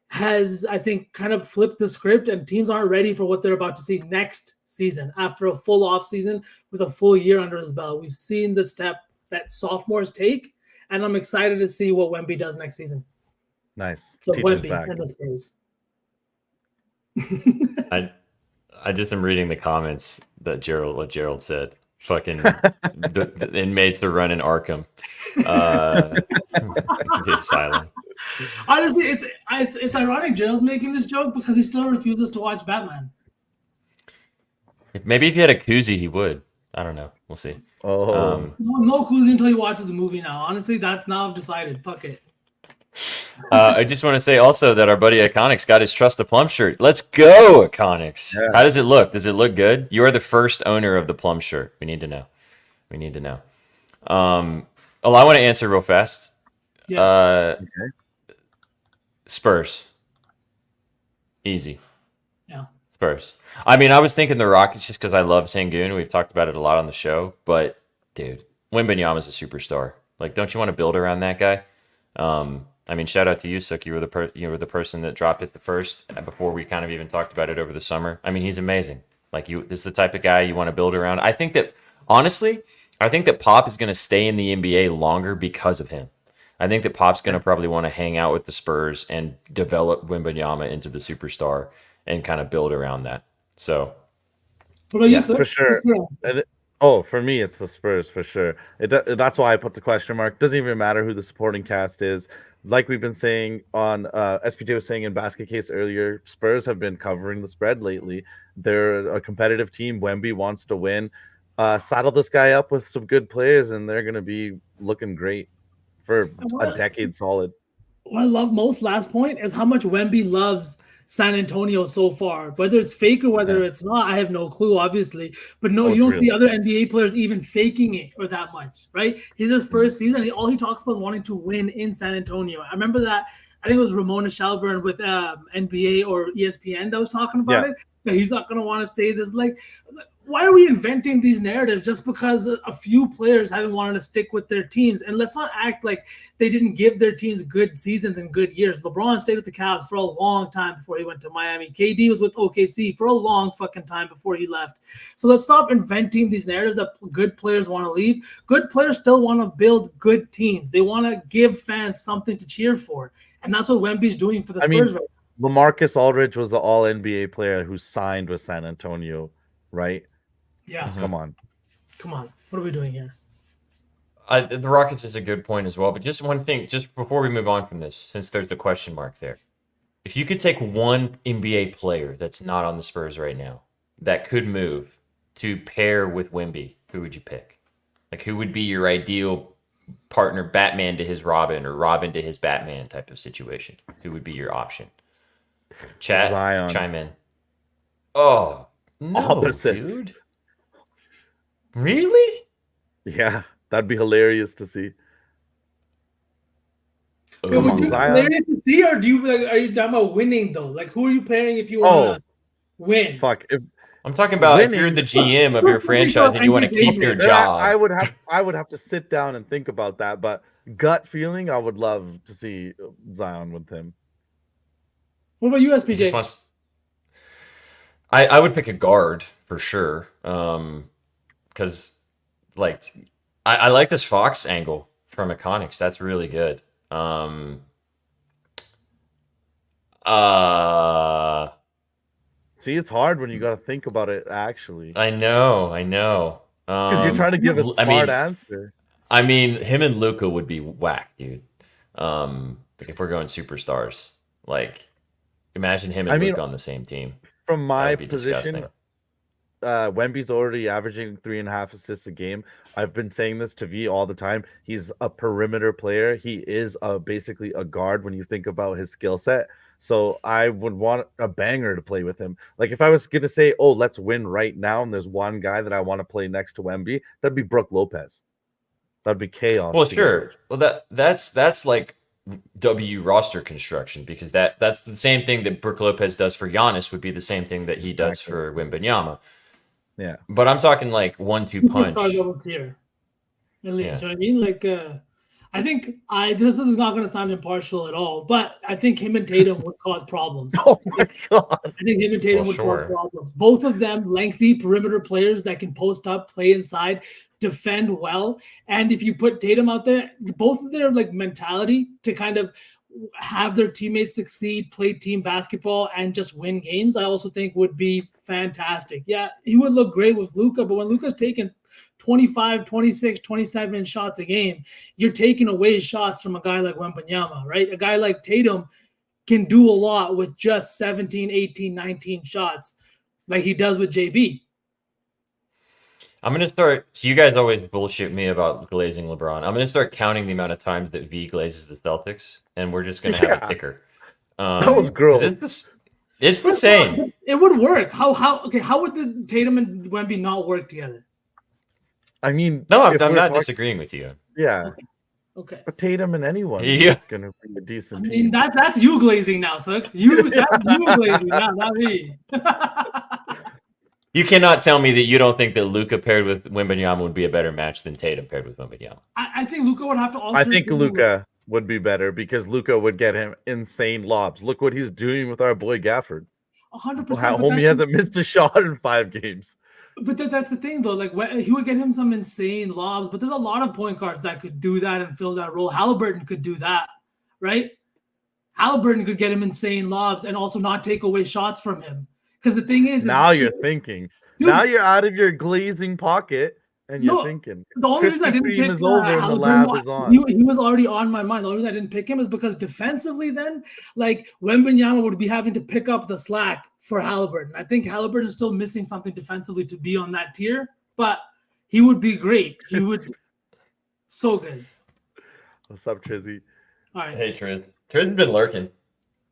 has, I think, kind of flipped the script, and teams aren't ready for what they're about to see next season after a full off season with a full year under his belt. We've seen the step that sophomores take, and I'm excited to see what Wemby does next season. Nice. So Teacher's Wemby back. and the Spurs. I just am reading the comments that Gerald said. Fucking the inmates are running Arkham. Be silent. Honestly, it's ironic Gerald's making this joke because he still refuses to watch Batman. Maybe if he had a koozie, he would. I don't know. We'll see. Oh, No koozie until he watches the movie now. Honestly, that's now I've decided. Fuck it. I just want to say also that our buddy Iconics got his Trust the Plum shirt. Let's go, Iconics. Yeah. How does it look? Does it look good? You are the first owner of the Plum shirt. We need to know. We need to know. I want to answer real fast. Yes. Spurs. Easy. Yeah. Spurs. I mean, I was thinking the Rockets just because I love Sengun. We've talked about it a lot on the show. But, dude, Wembanyama's a superstar. Like, don't you want to build around that guy? I mean, shout out to you, Sook. You were the person that dropped it the first before we kind of even talked about it over the summer. I mean, he's amazing. Like, this is the type of guy you want to build around. I think that, honestly, Pop is going to stay in the NBA longer because of him. I think that Pop's going to probably want to hang out with the Spurs and develop Wembanyama into the superstar and kind of build around that. So, What about you, sir? for sure. For me, it's the Spurs for sure. That's why I put the question mark. Doesn't even matter who the supporting cast is. Like we've been saying on SPJ was saying in Basket Case earlier, Spurs have been covering the spread lately. They're a competitive team. Wemby wants to win. Saddle this guy up with some good players, and they're going to be looking great for a decade solid. What I love most, last point, is how much Wemby loves San Antonio so far. Whether it's fake or whether it's not, I have no clue, obviously. But no, you don't see other NBA players even faking it or that much, right? He's his first season. All he talks about is wanting to win in San Antonio. I remember that. I think it was Ramona Shelburne with NBA or ESPN that was talking about it. That he's not going to want to say this. Like, why are we inventing these narratives just because a few players haven't wanted to stick with their teams? And let's not act like they didn't give their teams good seasons and good years. LeBron stayed with the Cavs for a long time before he went to Miami. KD was with OKC for a long fucking time before he left. So let's stop inventing these narratives that good players want to leave. Good players still want to build good teams. They want to give fans something to cheer for. And that's what Wemby's doing for the Spurs right now. LaMarcus Aldridge was an all-NBA player who signed with San Antonio, right? Yeah. Come on. What are we doing here? The Rockets is a good point as well. But just one thing, just before we move on from this, since there's a question mark there. If you could take one NBA player that's not on the Spurs right now that could move to pair with Wemby, who would you pick? Like, who would be your ideal partner, Batman to his Robin or Robin to his Batman type of situation? Who would be your option? Chat, Zion. chime in. Oh, no, Opposites. dude. Really? Yeah, that'd be hilarious to see. Okay, would you Zion. hilarious to see, or are you talking about winning though? Like, who are you pairing if you want to win? Fuck. If I'm talking about if Winning. you're the GM of your franchise and you want to keep your job. I would have to sit down and think about that, but gut feeling, I would love to see Zion with him. What about you, He SPJ? just wants- I would pick a guard for sure. Because like I like this Fox angle from Iconics. That's really good. See, it's hard when you got to think about it. Actually, I know. because you're trying to give a smart I answer. mean, him and Luca would be whack, dude. Like if we're going superstars, like imagine him and Luca on the same team. From my That'd be position, disgusting. Wemby's already averaging 3.5 assists a game. I've been saying this to V all the time. He's a perimeter player. He is basically a guard when you think about his skill set. So I would want a banger to play with him. Like if I was going to say, oh, let's win right now, and there's one guy that I want to play next to Wemby, that'd be Brook Lopez. That'd be chaos. Well, together. sure. Well, that's like W roster construction because that's the same thing that Brook Lopez does for Giannis would be the same thing that he does Exactly. for Wembanyama. Yeah. But I'm talking like 1-2 punch. Superstar level tier. At least, Yeah. you know what I mean? Like, I think this is not going to sound impartial at all, but I think him and Tatum would cause problems. Oh my god. I think him and Tatum Well, would sure. cause problems. Both of them lengthy perimeter players that can post up, play inside, defend well. And if you put Tatum out there, both of their like mentality to kind of have their teammates succeed, play team basketball, and just win games, I also think would be fantastic. Yeah, he would look great with Luka, but when Luka's taking 25, 26, 27 shots a game, you're taking away shots from a guy like Wembanyama, right? A guy like Tatum can do a lot with just 17, 18, 19 shots like he does with JB. I'm gonna start. So you guys always bullshit me about glazing LeBron. I'm gonna start counting the amount of times that V glazes the Celtics, and we're just gonna have a Yeah. ticker. That was gross. It's the same. It would work. How would the Tatum and Wemby not work together? I mean, No, I'm if we're not talking- disagreeing with you. Yeah, Okay. but Tatum and anyone Yeah. is gonna be a I decent mean team. that's you glazing now, Suk. You glazing now, not me. You cannot tell me that you don't think that Luca paired with Wembanyama would be a better match than Tatum paired with Wembanyama. I think Luka would have to alter. I think his- Luca would be better because Luca would get him insane lobs. Look what he's doing with our boy Gafford. 100%. Homie hasn't missed a shot in 5 games. But that's the thing, though. Like he would get him some insane lobs, but there's a lot of point guards that could do that and fill that role. Halliburton could do that, right? Halliburton could get him insane lobs and also not take away shots from him. Because the thing is Now you're thinking. Dude, Now you're out of your glazing pocket and you're No, thinking. the only reason I Krispy didn't Kreme pick is over and the Halliburton, lab is on. he was already on my mind. The only reason I didn't pick him is because defensively, then like Wembanyama would be having to pick up the slack for Halliburton. I think Halliburton is still missing something defensively to be on that tier, but he would be great. He would so good. What's up, Trizzy? All right. Hey, Triz. Triz has been lurking.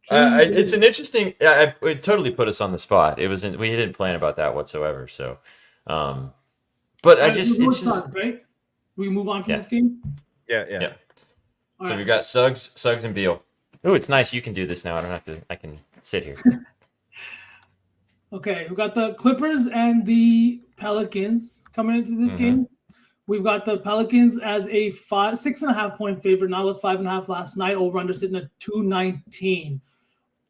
It's an interesting. It totally put us on the spot. It wasn't. We didn't plan about that whatsoever. So, but All I right, just. we'll It's go just. Suns, right. We can move on from Yeah. this game. Yeah. Yeah. All So right. we've got Suggs, and Beal. Oh, it's nice. You can do this now. I don't have to. I can sit here. Okay, we got the Clippers and the Pelicans coming into this Mhm. game. We've got the Pelicans as a 6.5 point favorite. Now it was 5.5 last night. Over under sitting at 219.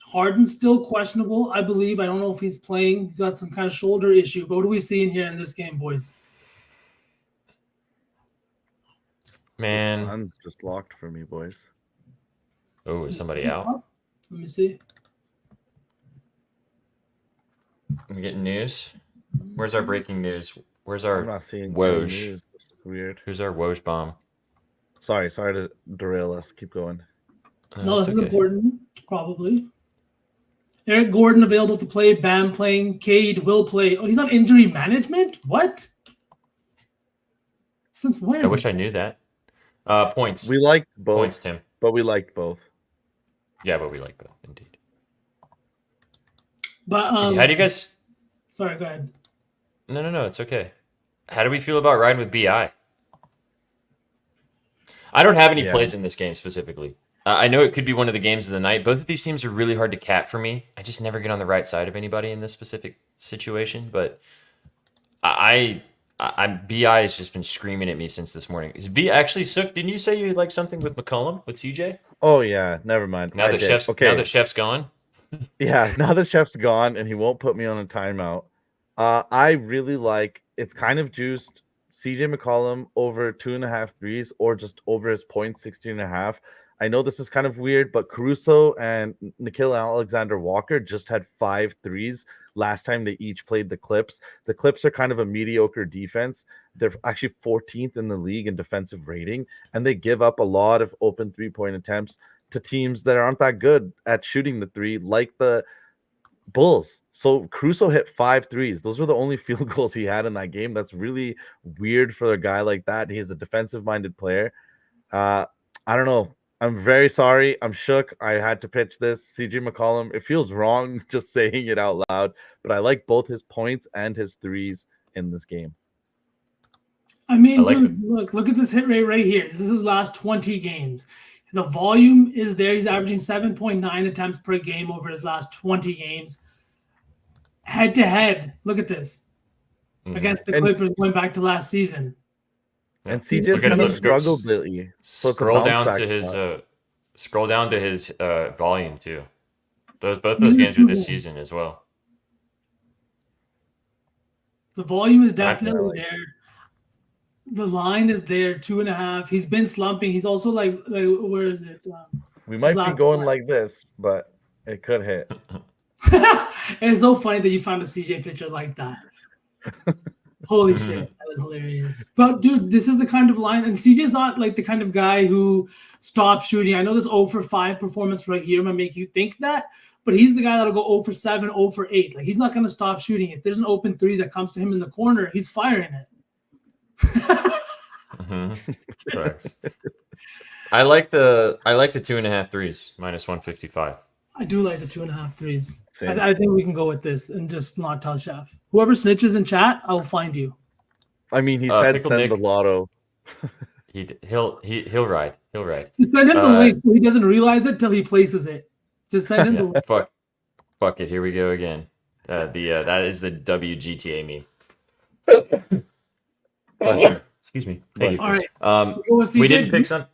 Harden's still questionable, I believe. I don't know if he's playing. He's got some kind of shoulder issue. But what are we seeing here in this game, boys? Man. Sun's just locked for me, boys. Oh, is somebody out? Let me see. I'm getting news. Where's our breaking news? Where's I'm our not seeing any Woj? news. This is weird. Who's our Woj bomb? Sorry to derail us. Keep going. No, That's this is okay. important, probably. Eric Gordon available to play. Bam playing. Cade will play. Oh, he's on injury management? What? Since when? I wish I knew that. Points. We liked both, Points, Tim. but we liked both. Yeah, but we like both, indeed. But How do you guys? sorry, go ahead. No, it's okay. How do we feel about riding with Bi? I don't have any Yeah. plays in this game specifically. I know it could be one of the games of the night. Both of these teams are really hard to cap for me. I just never get on the right side of anybody in this specific situation. But I'm Bi has just been screaming at me since this morning. Is B actually Sook? Didn't you say you like something with McCollum with CJ? Oh yeah, never mind. Now I that did. Chef's gone. Yeah, now the chef's gone and he won't put me on a timeout. I really like it's kind of juiced CJ McCollum over 2.5 threes or just over his point 16.5. I know this is kind of weird, but Caruso and Nickeil Alexander-Walker just had 5 threes last time they each played the Clips. The Clips are kind of a mediocre defense. They're actually 14th in the league in defensive rating, and they give up a lot of open 3-point attempts to teams that aren't that good at shooting the three, like the Bulls. So Caruso hit 5 threes. Those were the only field goals he had in that game. That's really weird for a guy like that. He's a defensive-minded player. I don't know. I'm very sorry. I'm shook. I had to pitch this. CJ McCollum. It feels wrong just saying it out loud, but I like both his points and his threes in this game. I mean, I like dude, look at this hit rate right here. This is his last 20 games. The volume is there. He's averaging 7.9 attempts per game over his last 20 games. Head to head, look at this. Mhm. Against the And- Clippers going back to last season. Yeah. And CJ's Look at it, kind of look- struggled lately. So it's a Scroll bounce down back to his spot. volume too. Both These those are games were two this games. season as well. The volume is Definitely. definitely there. The line is there, 2.5. He's been slumping. He's also like where is it? We might be last going one. like this, but it could hit. It's so funny that you found a CJ picture like that. Holy shit, that was hilarious. But dude, this is the kind of line, and CJ's not like the kind of guy who stops shooting. I know this 0 for 5 performance right here might make you think that, but he's the guy that'll go 0 for 7, 0 for 8. Like he's not going to stop shooting. If there's an open 3 that comes to him in the corner, he's firing it. Mhm. Correct. I like the 2.5 threes minus 155. I do like the 2.5 threes. Same. I think we can go with this and just not tell Chef. Whoever snitches in chat, I'll find you. I mean, he said Pickle send Nick- the lotto. He'll ride. He'll ride. Just send him the link so he doesn't realize it till he places it. Just send him the Yeah, link. fuck it. Here we go again. That is the WGTA meme. Excuse me. Thank you. All right. Um, So go with we CJ. didn't pick some.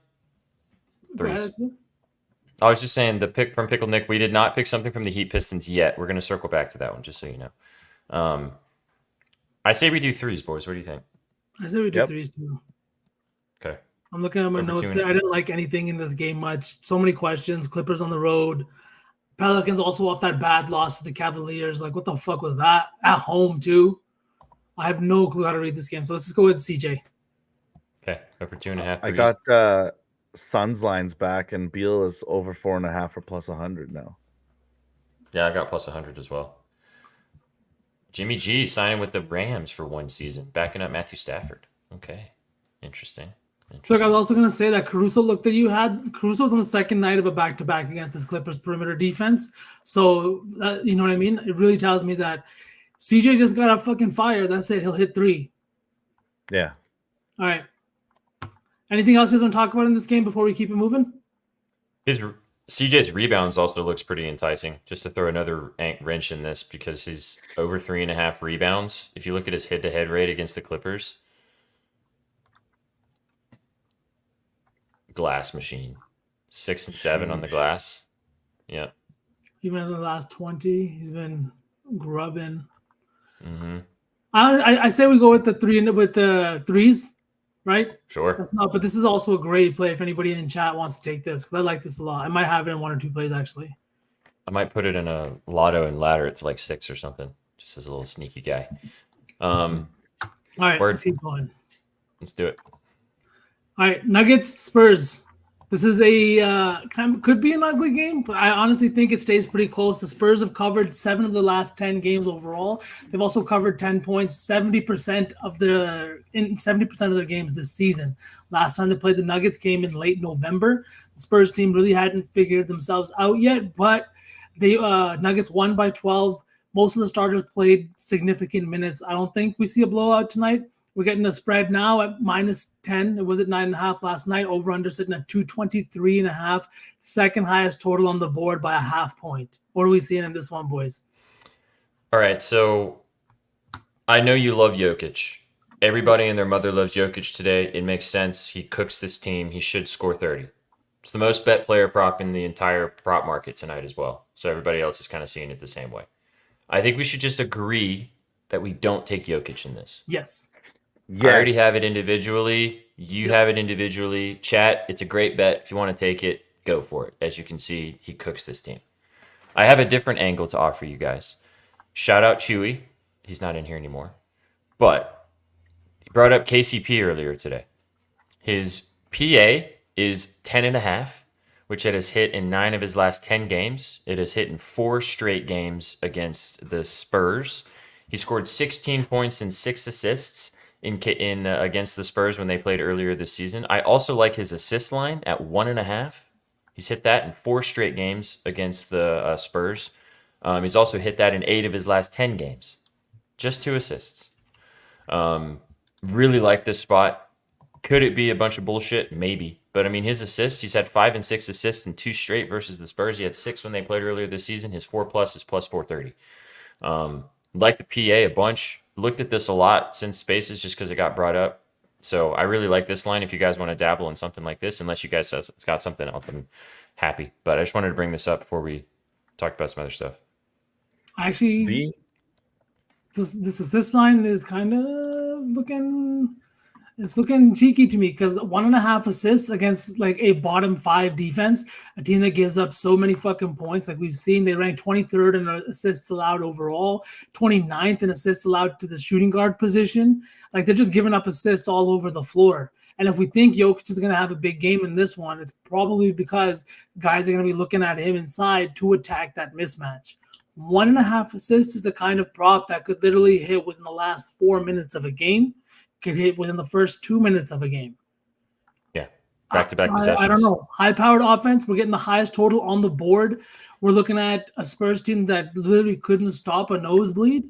Go ahead, threes. Ashley. I was just saying the pick from Pickle Nick. We did not pick something from the Heat Pistons yet. We're gonna circle back to that one, just so you know. I say we do threes, boys. What do you think? I said we do Yep. threes too. Okay. I'm looking at my Over notes 2.5. here. I didn't like anything in this game much. So many questions. Clippers on the road. Pelicans also off that bad loss to the Cavaliers. Like, what the fuck was that? At home, too. I have no clue how to read this game. So let's just go with CJ. Okay. Over 2.5 I threes. got Suns lines back, and Beal is over 4.5 for plus 100 now. Yeah, I got plus 100 as well. Jimmy G signing with the Rams for 1 season, backing up Matthew Stafford. Okay. Interesting. So I was also going to say that Caruso look that you had. Caruso's on the second night of a back-to-back against this Clippers perimeter defense. So, you know what I mean? It really tells me that CJ just got a fucking fire. That's it. He'll hit 3. Yeah. All right. Anything else you guys want to talk about in this game before we keep it moving? CJ's rebounds also looks pretty enticing. Just to throw another wrench in this, because he's over 3.5 rebounds. If you look at his head-to-head rate against the Clippers, glass machine, 6 and 7 on the glass. Yeah. Even in the last 20, he's been grubbing. Mm-hmm. I say we go with the threes, right? Sure. That's not, but this is also a great play if anybody in chat wants to take this, because I like this a lot. I might have it in 1 or 2 plays actually. I might put it in a lotto and ladder it to like 6 or something, just as a little sneaky guy. All right, Word. let's keep going. Let's do it. All right, Nuggets Spurs. This is a could be an ugly game, but I honestly think it stays pretty close. The Spurs have covered 7 of the last 10 games overall. They've also covered 10 points 70% of their games this season. Last time they played the Nuggets came in late November. The Spurs team really hadn't figured themselves out yet, but they Nuggets won by 12. Most of the starters played significant minutes. I don't think we see a blowout tonight. We're getting a spread now at minus 10. It was at 9.5 last night. Over under sitting at 223.5. Second highest total on the board by a half point. What are we seeing in this one, boys? All right, so I know you love Jokic. Everybody and their mother loves Jokic today. It makes sense. He cooks this team. He should score 30. It's the most bet player prop in the entire prop market tonight as well. So everybody else is kind of seeing it the same way. I think we should just agree that we don't take Jokic in this. Yes. I already have it individually. You have it individually. Chat, it's a great bet. If you want to take it, go for it. As you can see, he cooks this team. I have a different angle to offer you guys. Shout out Chewy. He's not in here anymore. But he brought up KCP earlier today. His PA is 10.5, which it has hit in 9 of his last 10 games. It has hit in 4 straight games against the Spurs. He scored 16 points and 6 assists in against the Spurs when they played earlier this season. I also like his assist line at 1.5. He's hit that in 4 straight games against the Spurs. He's also hit that in 8 of his last 10 games. Just 2 assists. Really like this spot. Could it be a bunch of bullshit? Maybe. But I mean, his assists, he's had 5 and 6 assists in 2 straight versus the Spurs. He had 6 when they played earlier this season. His 4+ is plus 430. Like the PA a bunch. Looked at this a lot since Spaces just because it got brought up. So I really like this line if you guys want to dabble in something like this. Unless you guys got something else, I'm happy. But I just wanted to bring this up before we talk about some other stuff. Actually, The this assist line is kind of looking cheeky to me because 1.5 assists against like a bottom 5 defense, a team that gives up so many fucking points. Like we've seen, they rank 23rd in assists allowed overall, 29th in assists allowed to the shooting guard position. Like they're just giving up assists all over the floor. And if we think Jokic is going to have a big game in this one, it's probably because guys are going to be looking at him inside to attack that mismatch. 1.5 assists is the kind of prop that could literally hit within the last 4 minutes of a game. Could hit within the first 2 minutes of a game. Yeah. Back-to-back I possessions. don't know. High-powered offense. We're getting the highest total on the board. We're looking at a Spurs team that literally couldn't stop a nosebleed.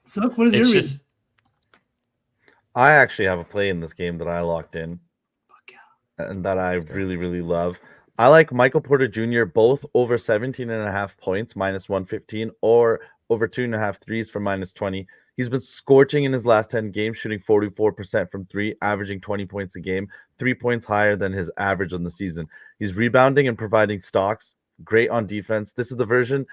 So, what is your It's read? just I actually have a play in this game that I locked in Fuck yeah. and that I really, really love. I like Michael Porter Jr. both over 17.5 points, minus 115, or over 2.5 threes for minus 20. He's been scorching in his last 10 games, shooting 44% from 3, averaging 20 points a game, 3 points higher than his average on the season. He's rebounding and providing stocks, great on defense. This is the version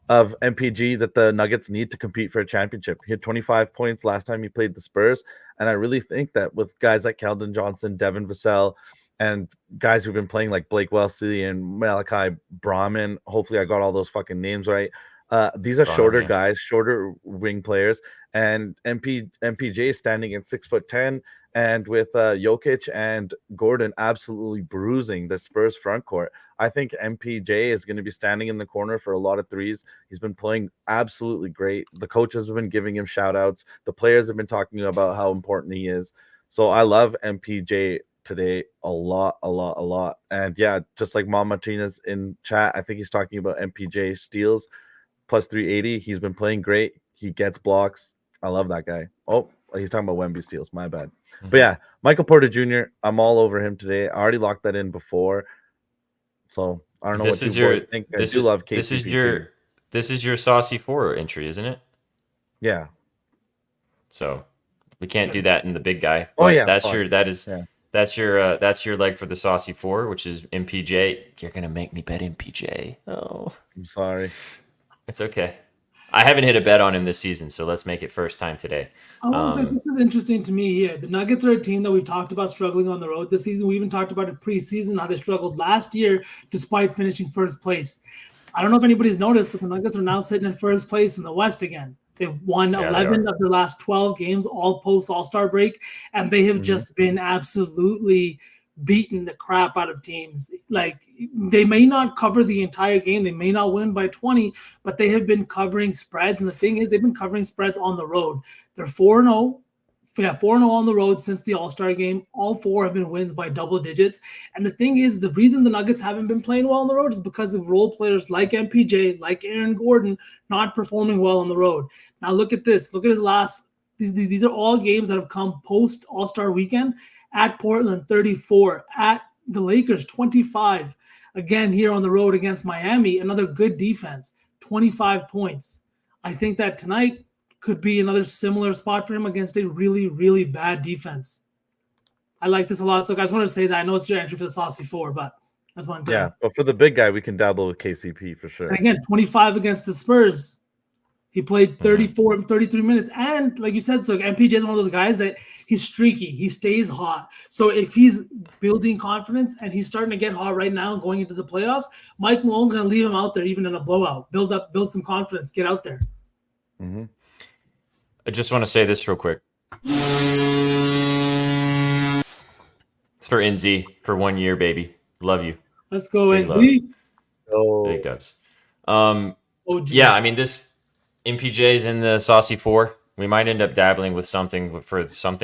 of MPG that the Nuggets need to compete for a championship. He had 25 points last time he played the Spurs, and I really think that with guys like Keldon Johnson, Devin Vassell, and guys who've been playing like Blake Wesley and Malachi Brahman, hopefully I got all those fucking names right. These are Brahman, shorter yeah. guys, shorter wing players, and MPJ is standing at 6'10", and with Jokic and Gordon absolutely bruising the Spurs front court. I think MPJ is going to be standing in the corner for a lot of threes. He's been playing absolutely great. The coaches have been giving him shout outs. The players have been talking about how important he is. So I love MPJ today a lot. And yeah, just like Mom Martinez in chat, I think he's talking about MPJ steals plus 380. He's been playing great. He gets blocks. I love that guy. Oh, he's talking about Wemby steals. My bad. But yeah, Michael Porter Jr., I'm all over him today. I already locked that in before. So I don't know This what is you your- boys think. I this do is- love KCP this is your Saucy 4 entry, isn't it? Yeah. So we can't do that in the big guy. Oh, but yeah, that's fine. your Yeah. that's your leg for the Saucy 4, which is MPJ. You're gonna make me bet MPJ. Oh, I'm sorry. it's okay. I haven't hit a bet on him this season, so let's make it first time today. I want to say Um, this is interesting to me here. The Nuggets are a team that we've talked about struggling on the road this season. We even talked about it preseason, how they struggled last year despite finishing first place. I don't know if anybody's noticed, but the Nuggets are now sitting in first place in the West again. They've won Yeah, they 11 of their last 12 games, all post All-Star break, and they have Mhm. just been absolutely beating the crap out of teams. Like they may not cover the entire game, they may not win by 20, but they have been covering spreads. And the thing is, they've been covering spreads on the road. They're 4-0. Yeah, 4-0 on the road since the All-Star game. All 4 have been wins by double digits. And the thing is, the reason the Nuggets haven't been playing well on the road is because of role players like MPJ, like Aaron Gordon, not performing well on the road. Now look at this. Look at his last. These are all games that have come post All-Star weekend. At Portland, 34. At the Lakers, 25. Again, here on the road against Miami, another good defense, 25 points. I think that tonight could be another similar spot for him against a really, really bad defense. I like this a lot. So, guys, I wanted to say that. I know it's your entry for the Saucy 4, but I just wanted to. Yeah. But for the big guy, we can dabble with KCP for sure. And again, 25 against the Spurs. He played 34, 33 minutes. And like you said, so MPJ is one of those guys that he's streaky. He stays hot. So if he's building confidence and he's starting to get hot right now going into the playoffs, Mike Malone's going to leave him out there even in a blowout. Build some confidence. Get out there. Mm-hmm. I just want to say this real quick. It's for NZ for 1 year, baby. Love you. Let's go, Big NZ. So Big dubs. OG. Yeah, I mean, this MPJ's in the Saucy 4. We might end up dabbling with something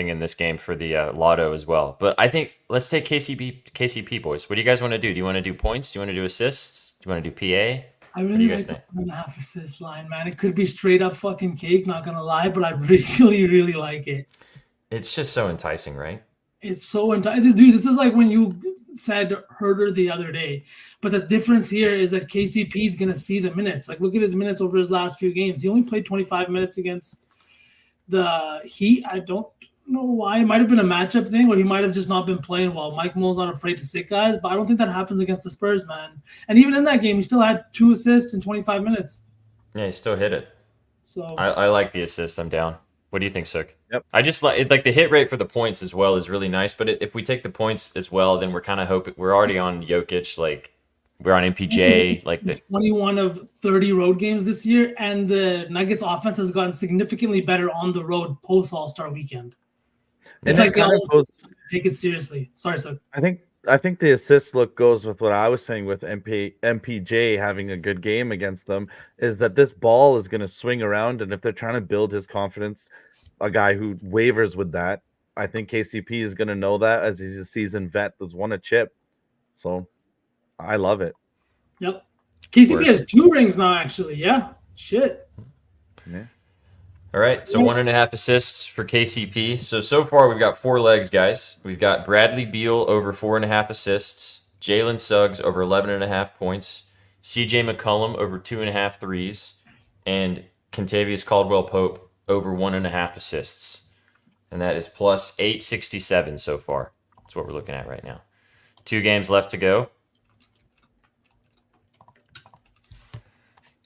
in this game for the lotto as well. But I think let's take KCP, boys. What do you guys want to do? Do you want to do points? Do you want to do assists? Do you want to do PA? I do really you guys like the think? 1.5 assist line, man. It could be straight up fucking cake, not gonna lie, but I really, really like it. It's just so enticing, right? It's so enticing. Dude, this is like when you said Herder the other day. But the difference here is that KCP is gonna see the minutes. Like, look at his minutes over his last few games. He only played 25 minutes against the Heat. I don't know why. It might have been a matchup thing, or he might have just not been playing well. Mike Mo's not afraid to sit guys, but I don't think that happens against the Spurs, man. And even in that game, he still had 2 assists in 25 minutes. Yeah, he still hit it. So I like the assist. I'm down. What do you think, Sook? Yep. I just like it. Like the hit rate for the points as well is really nice. But if we take the points as well, then we're kind of hoping we're already on Jokic. Like we're on MPJ. Like the 21 of 30 road games this year, and the Nuggets offense has gotten significantly better on the road post All-Star weekend. It's And like it kind of goes. take it seriously. Sorry, sir. I think the assist look goes with what I was saying with MPJ having a good game against them, is that this ball is going to swing around, and if they're trying to build his confidence, a guy who wavers with that, I think KCP is going to know that, as he's a seasoned vet that's won a chip. So I love it. Yep. KCP Word. has 2 rings now, actually. Yeah. Shit. Yeah. All right, so 1.5 assists for KCP. So far we've got 4 legs, guys. We've got Bradley Beal over 4.5 assists, Jalen Suggs over 11.5 points, CJ McCollum over 2.5 threes, and Kentavious Caldwell Pope over 1.5 assists. And that is plus 867 so far. That's what we're looking at right now. 2 games left to go.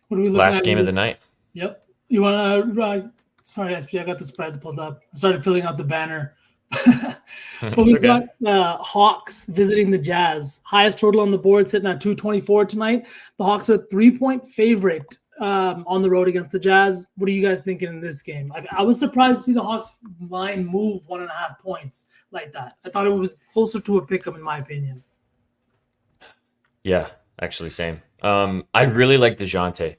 What are we looking Last at game in of the this- night. Yep. You want to? Sorry, SP. I got the spreads pulled up. I started filling out the banner. But we've okay. got Hawks visiting the Jazz. Highest total on the board, sitting at 224 tonight. The Hawks are a 3-point favorite on the road against the Jazz. What are you guys thinking in this game? I was surprised to see the Hawks line move 1.5 points like that. I thought it was closer to a pick 'em, in my opinion. Yeah, actually, same. I really like DeJounte.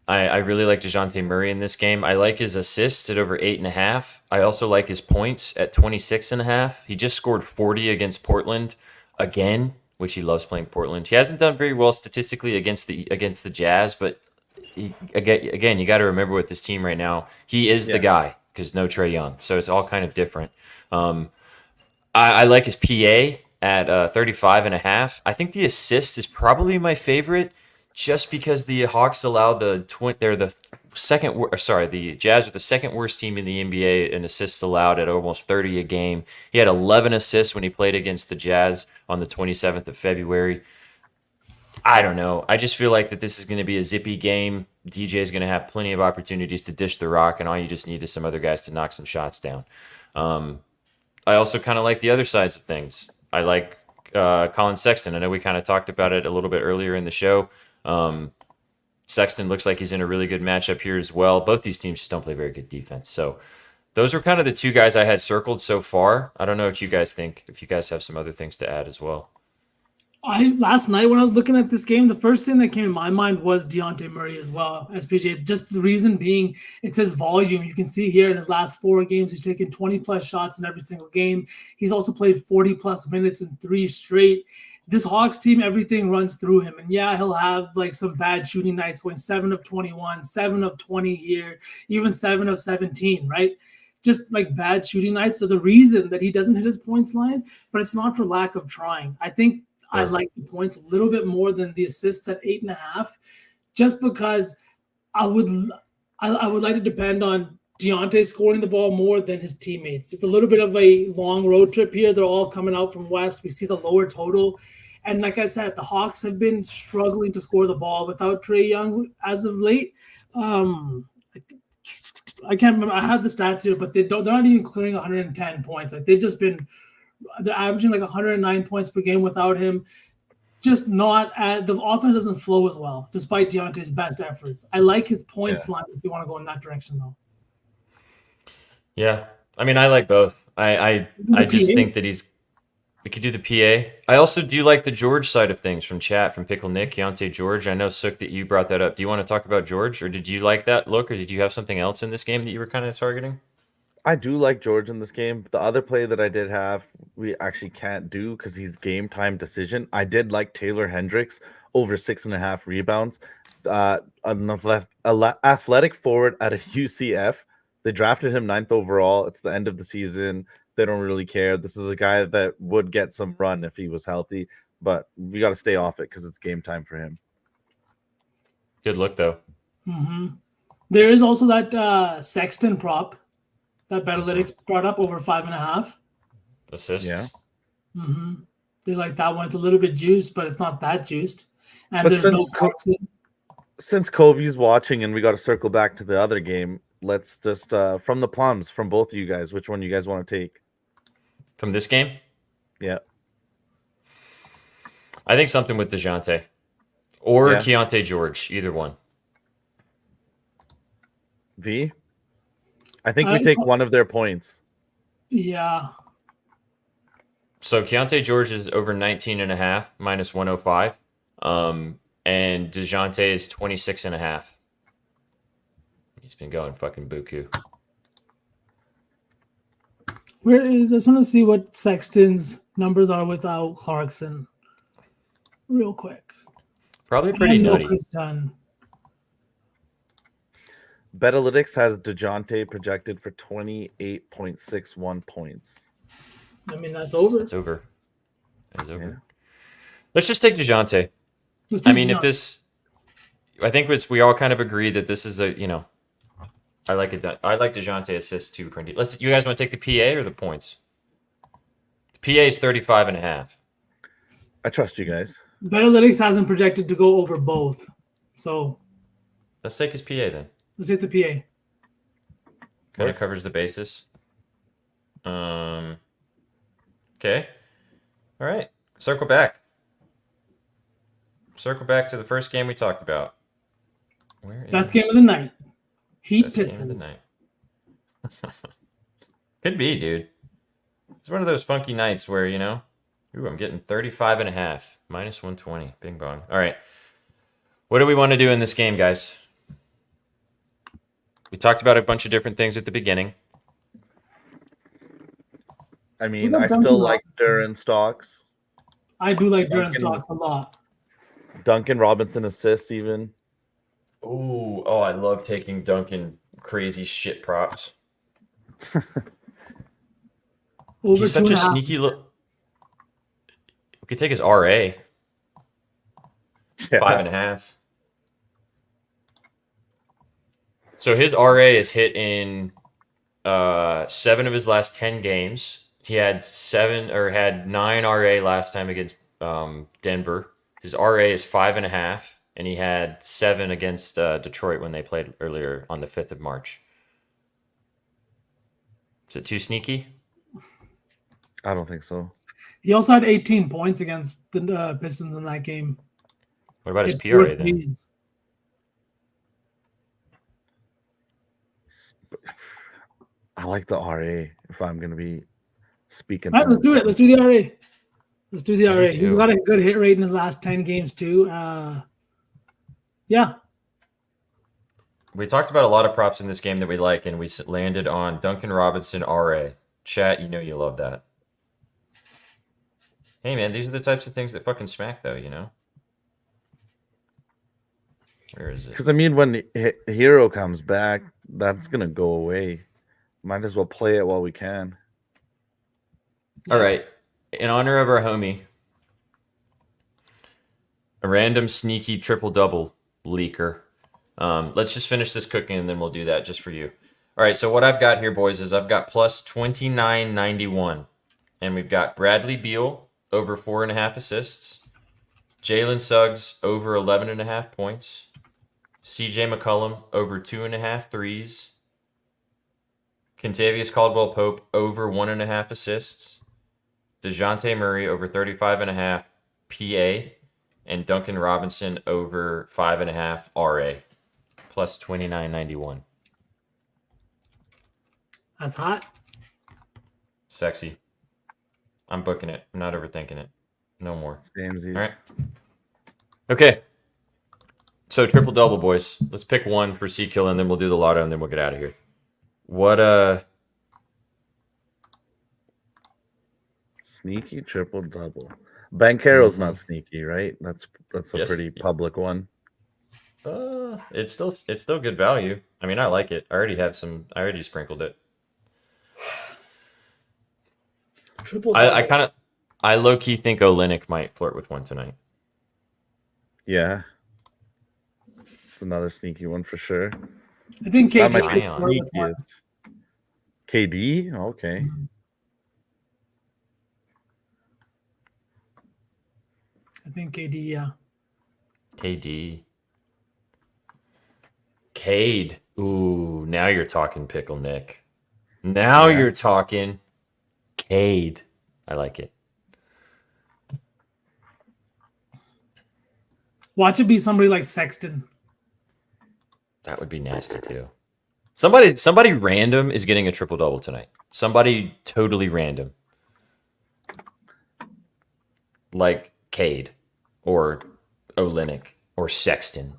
I really like DeJounte Murray in this game. I like his assists at over 8.5. I also like his points at 26.5. He just scored 40 against Portland again, which he loves playing Portland. He hasn't done very well statistically against the Jazz, but again, you got to remember with this team right now, he is the guy because no Trae Young, so it's all kind of different. I like his PA at 35.5. I think the assist is probably my favorite, just because the Hawks allow the Jazz are the second worst team in the NBA in assists allowed at almost 30 a game. He had 11 assists when he played against the Jazz on the 27th of February. I don't know. I just feel like that this is going to be a zippy game. DJ is going to have plenty of opportunities to dish the rock, and all you just need is some other guys to knock some shots down. I also kind of like the other sides of things. I like Colin Sexton. I know we kind of talked about it a little bit earlier in the show. Sexton looks like he's in a really good matchup here as well. Both these teams just don't play very good defense. So those are kind of the 2 guys I had circled so far. I don't know what you guys think, if you guys have some other things to add as well. Last night when I was looking at this game, the first thing that came in my mind was DeJounte Murray as well, SPJ. Just the reason being, it's his volume. You can see here in his last 4 games, he's taken 20-plus shots in every single game. He's also played 40-plus minutes in 3 straight. This Hawks team, everything runs through him. And yeah, he'll have like some bad shooting nights, going 7 of 21, 7 of 20 here, even 7 of 17, right? Just like bad shooting nights. So the reason that he doesn't hit his points line, but it's not for lack of trying. I think I like the points a little bit more than the assists at 8.5, just because I would like to depend on DeJounte scoring the ball more than his teammates. It's a little bit of a long road trip here. They're all coming out from West. We see the lower total. And like I said, the Hawks have been struggling to score the ball without Trae Young as of late. I can't remember. I had the stats here, but they're not even clearing 110 points. Like they're averaging like 109 points per game without him. Just not the offense doesn't flow as well, despite DeJounte's best efforts. I like his points line if you want to go in that direction, though. Yeah, I mean, I like both. I just think that we could do the PA. I also do like the George side of things from chat, from Pickle Nick, Keontae George. I know, Sook, that you brought that up. Do you want to talk about George, or did you like that look, or did you have something else in this game that you were kind of targeting? I do like George in this game. The other play that I did have, we actually can't do because he's game time decision. I did like Taylor Hendricks over 6.5 rebounds. athletic forward at a UCF. They drafted him 9th overall. It's the end of the season. They don't really care. This is a guy that would get some run if he was healthy, but we got to stay off it because it's game time for him. Good look though. Hmm. There is also that Sexton prop that Betalytics brought up over 5.5. Assists. Yeah. Hmm. They like that one. It's a little bit juiced, but it's not that juiced. And But there's no Clarkson. Since Kobe's watching and we got to circle back to the other game, let's just from the plums from both of you guys, which one you guys want to take? From this game? Yeah. I think something with DeJounte. Or Yeah. Keontae George. Either one. V? I think we take one of their points. Yeah. So Keontae George is over 19.5 minus 105. And DeJounte is 26.5. He's been going fucking buku. Where is? I just want to see what Sexton's numbers are without Clarkson. Real quick. Probably pretty And no nutty. Chris Dunn. Betalytics has DeJounte projected for 28.61 points. I mean, that's over. It's over. It's over. Yeah. Let's just take DeJounte. Let's I do mean, if John. this, I think we all kind of agree that this is a, I like it. I like DeJounte assists too. Pretty. You guys want to take the PA or the points? The PA is 35.5. I trust you guys. Betalytics hasn't projected to go over both. So Let's take his PA then. let's hit the PA. Kind of covers the basis. Okay. All right. Circle back. Circle back to the first game we talked about. Where is Best game of the night. Heat best game of the Pistons. night? Could be, dude. It's one of those funky nights where, ooh, I'm getting 35.5 minus 120. Bing bong. All right. What do we want to do in this game, guys? We talked about a bunch of different things at the beginning. I mean, got I Duncan still like Robinson. Duran stocks. I do like Duran Duncan- Stocks a lot. Duncan Robinson assists even. Ooh, oh, I love taking Duncan crazy shit props. Over He's such a 2.5. sneaky look. We could take his RA, Yeah. 5.5. So his RA is hit in 7 of his last 10 games. He had 9 RA last time against Denver. His RA is 5.5, and he had 7 against Detroit when they played earlier on the 5th of March. Is it too sneaky? I don't think so. He also had 18 points against the Pistons in that game. What about his Hit PRA four then? threes. I like the RA if I'm going to be speaking. All right, from let's do it. Let's do the RA. Let's do the Me RA. He too. got a good hit rate in his last 10 games, too. Yeah. We talked about a lot of props in this game that we like, and we landed on Duncan Robinson RA. Chat, you love that. Hey, man, these are the types of things that fucking smack, though, Where is it? Because, I mean, when Hero comes back, that's going to go away. Might as well play it while we can. All right. In honor of our homie, a random sneaky triple-double leaker. Let's just finish this cooking, and then we'll do that just for you. All right, so what I've got here, boys, is I've got plus 29.91. And we've got Bradley Beal over 4.5 assists. Jalen Suggs over 11.5 points. CJ McCollum over 2.5 threes. Kentavious Caldwell-Pope over 1.5 assists. DeJounte Murray over 35.5 PA. And Duncan Robinson over 5.5 RA. Plus 29.91. That's hot. Sexy. I'm booking it. I'm not overthinking it. No more. Samesies. All right. Okay. So triple double, boys. Let's pick one for C-Kill, and then we'll do the lotto, and then we'll get out of here. What Sneaky triple double. Bankero's not sneaky, right? That's a Yes. pretty public one. It's still good value. I mean, I like it. I already sprinkled it. Triple. I low key think Olenek might flirt with one tonight. Yeah. It's another sneaky one for sure. I think That KD. might be Zion. the sneakiest. KD? Okay. I think KD. Yeah. KD. Cade. Ooh, now you're talking Pickle Nick. Now Yeah. you're talking Cade. I like it. Watch it be somebody like Sexton. That would be nasty too. Somebody random is getting a triple double tonight. Somebody totally random. Like Cade or Olenek or Sexton.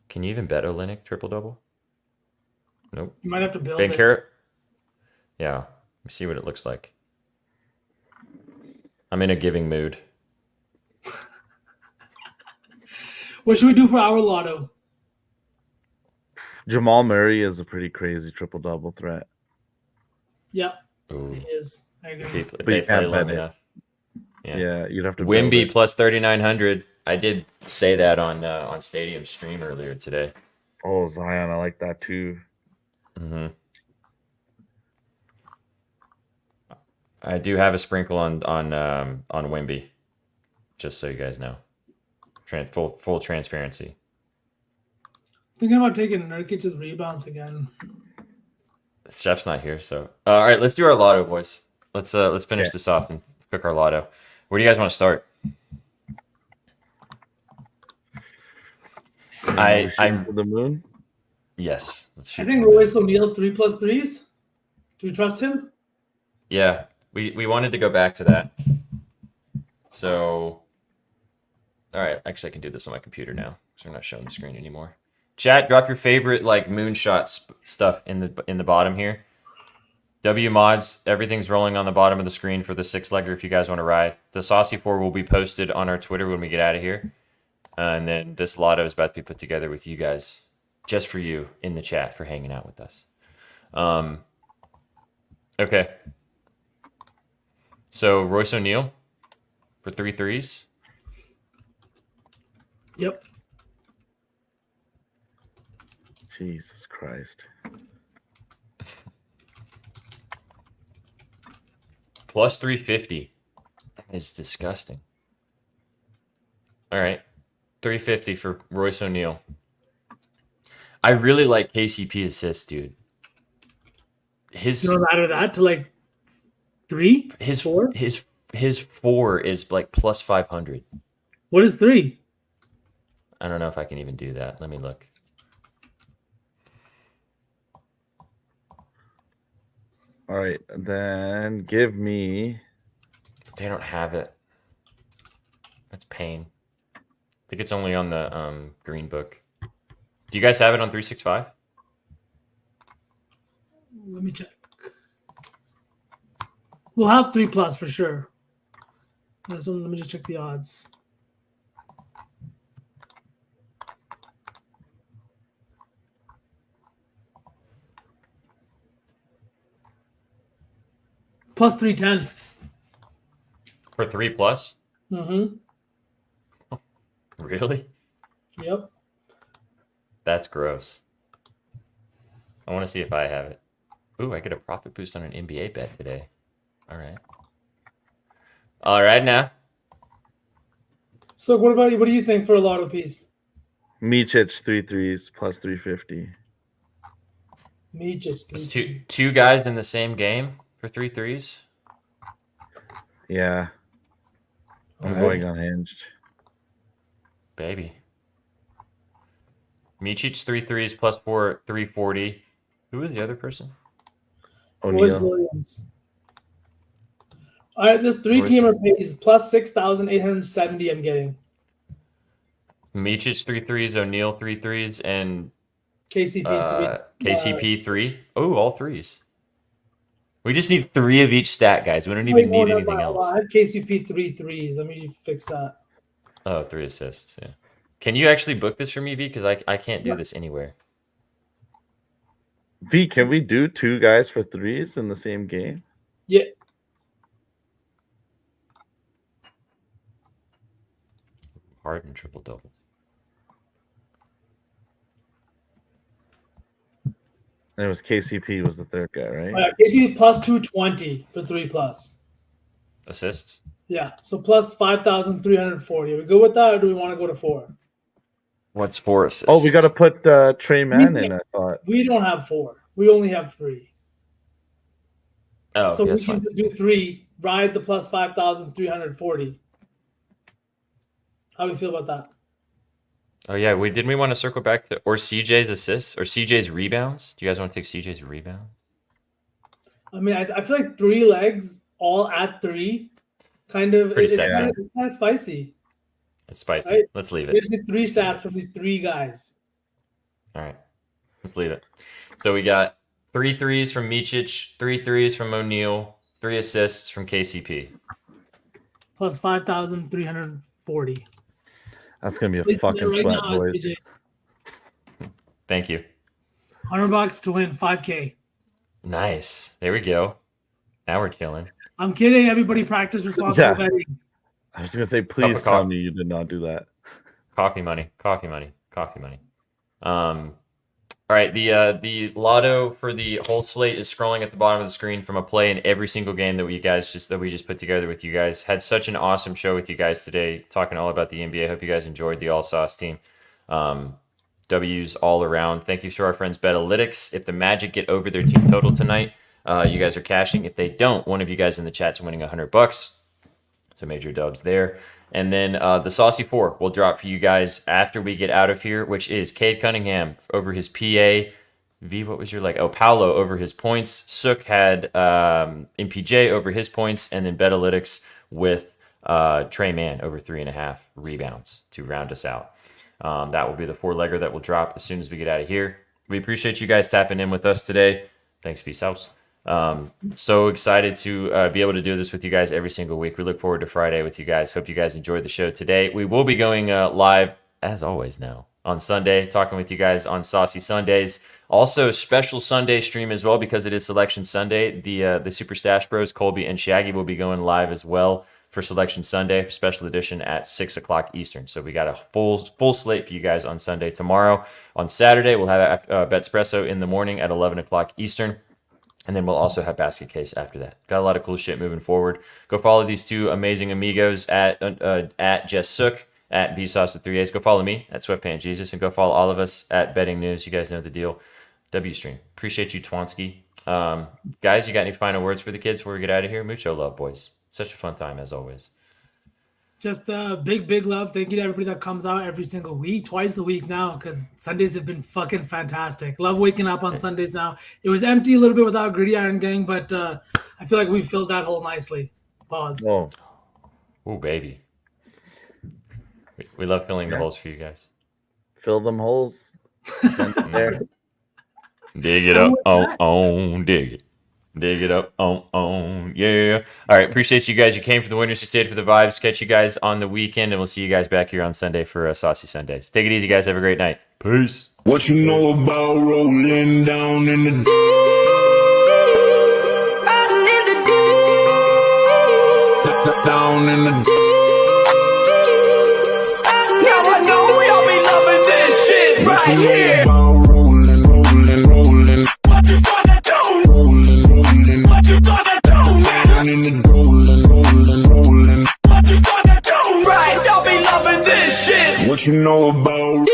Can you even bet Olenek triple double? Nope. You might have to build Ben it. Carrot? Yeah. Let me see what it looks like. I'm in a giving mood. What should we do for our lotto? Jamal Murray is a pretty crazy triple double threat. Yeah, Ooh. it is. I agree. If you they play can't long bet it. enough. Yeah. Yeah, you'd have to build Wimby it. plus 3,900. I did say that on Stadium Stream earlier today. Oh, Zion, I like that too. hmm I do have a sprinkle on Wimby, just so you guys know. Full transparency. Thinking about taking Nurkic's rebounds again. Chef's not here, so all right. Let's do our lotto, boys. Let's finish Yeah. this off and cook our lotto. Where do you guys want to start? We're shooting I'm for the moon. yes. Let's shoot. I think for the moon. Royce O'Neal 3+3s. Do we trust him? Yeah, we wanted to go back to that. So, all right. Actually, I can do this on my computer now because we're not showing the screen anymore. Chat, drop your favorite like moonshot stuff in the bottom here. W mods, everything's rolling on the bottom of the screen for the 6-legger if you guys want to ride. The Saucy 4 will be posted on our Twitter when we get out of here. And then this lotto is about to be put together with you guys, just for you in the chat for hanging out with us. Okay. So Royce O'Neal for 3 threes. Yep. Jesus Christ. Plus 350. That is disgusting. All right. 350 for Royce O'Neal. I really like KCP assists, dude. His You want to ladder that to like 3? his 4? his 4 is like plus 500. What is 3? I don't know if I can even do that. Let me look. All right, then give me. They don't have it. That's pain. I think it's only on the green book. Do you guys have it on 365? Let me check. We'll have 3+ for sure. Let me just check the odds. Plus 310. For 3 plus? Mm-hmm. Really? Yep. That's gross. I want to see if I have it. Ooh, I get a profit boost on an NBA bet today. All right. All right now. So what about you? What do you think for a lotto piece? Micic 3 threes plus 350. Me just It's two guys in the same game for 3 threes. Yeah, I'm Okay. going unhinged. Baby. Micic 3 threes plus 340. Who was the other person? Royce O'Neal. Williams. All right, this 3-teamer pays plus 6,870. I'm getting Micic 3 threes, O'Neal 3 threes, and KCP 3. KCP 3. Oh, all threes. We just need 3 of each stat, guys. We don't Wait, even no, need no, anything no, else. I have KCP 3 threes. Let me fix that. Oh, 3 assists. Yeah. Can you actually book this for me, V? Because I can't do this anywhere. V, can we do 2 guys for 3s in the same game? Yeah. Harden triple double. And it was KCP was the third guy, right? KCP plus 220 for 3+. Assists. Yeah. So plus 5,340. Are we good with that, or do we want to go to 4? What's 4 assists? Oh, we got to put Trey Mann in, I thought. We don't have 4. We only have 3. Oh, So yeah, we that's can fine. just do 3. Ride the plus 5,340. How do we feel about that? Oh yeah, didn't we want to circle back to or CJ's assists or CJ's rebounds? Do you guys want to take CJ's rebound? I mean, I feel like 3 legs all at 3, kind of. Pretty It's sexy. kind of spicy. It's spicy. Right. Let's leave We it. just need 3 stats from these 3 guys. All right, let's leave it. So we got 3 threes from Micic, 3 threes from O'Neal, 3 assists from KCP. Plus 5,340. That's going to be a Placing it fucking right sweat, now is boys. PJ. Thank you. $100 to win 5K. Nice. There we go. Now we're killing. I'm kidding. Everybody practice responsible Yeah. betting. I was going to say, please of tell coffee. me you did not do that. Coffee money. Coffee money. Coffee money. All right, the lotto for the whole slate is scrolling at the bottom of the screen from a play in every single game that we just put together with you guys. Had such an awesome show with you guys today, talking all about the NBA. Hope you guys enjoyed the All Sauce team. W's all around. Thank you to our friends Betalytics. If the Magic get over their team total tonight, you guys are cashing. If they don't, one of you guys in the chat's winning $100. So major dubs there. And then the Saucy 4 will drop for you guys after we get out of here, which is Cade Cunningham over his PA. V, what was your like? Oh, Paolo over his points. Sook had MPJ over his points. And then Betalytics with Trey Mann over 3.5 rebounds to round us out. That will be the 4-legger that will drop as soon as we get out of here. We appreciate you guys tapping in with us today. Thanks, Peace House. So excited to be able to do this with you guys every single week. We look forward to Friday with you guys. Hope you guys enjoyed the show today. We will be going live, as always now, on Sunday, talking with you guys on Saucy Sundays. Also, special Sunday stream as well because it is Selection Sunday. The Super Stash Bros, Colby and Shaggy, will be going live as well for Selection Sunday for special edition at 6 o'clock Eastern. So we got a full slate for you guys on Sunday. Tomorrow, on Saturday, we'll have Betspresso in the morning at 11 o'clock Eastern. And then we'll also have Basket Case after that. Got a lot of cool shit moving forward. Go follow these two amazing amigos at Jess Sook, at Bsauce with 3 A's. Go follow me at Sweatpant Jesus, and go follow all of us at Betting News. You guys know the deal. WStream. Appreciate you, Twansky. Guys, you got any final words for the kids before we get out of here? Mucho love, boys. Such a fun time as always. Just big love. Thank you to everybody that comes out every single week, twice a week now, because Sundays have been fucking fantastic. Love waking up on Sundays now. It was empty a little bit without Gritty Iron Gang, but I feel like we filled that hole nicely. Pause. Oh, Ooh, baby. We love filling the holes for you guys. fill them holes. There. Dig it up. Dig it. Dig it up. Yeah. All right. Appreciate you guys. You came for the winners. You stayed for the vibes. Catch you guys on the weekend, and we'll see you guys back here on Sunday for Saucy Sundays. Take it easy, guys. Have a great night. Peace. What you know about rolling down in the down in the Now I know y'all be loving this shit What right you know here. about rolling What you gonna do? rolling What you gonna do? down in the rolling What you gonna do? Right, y'all be loving this shit. What you know about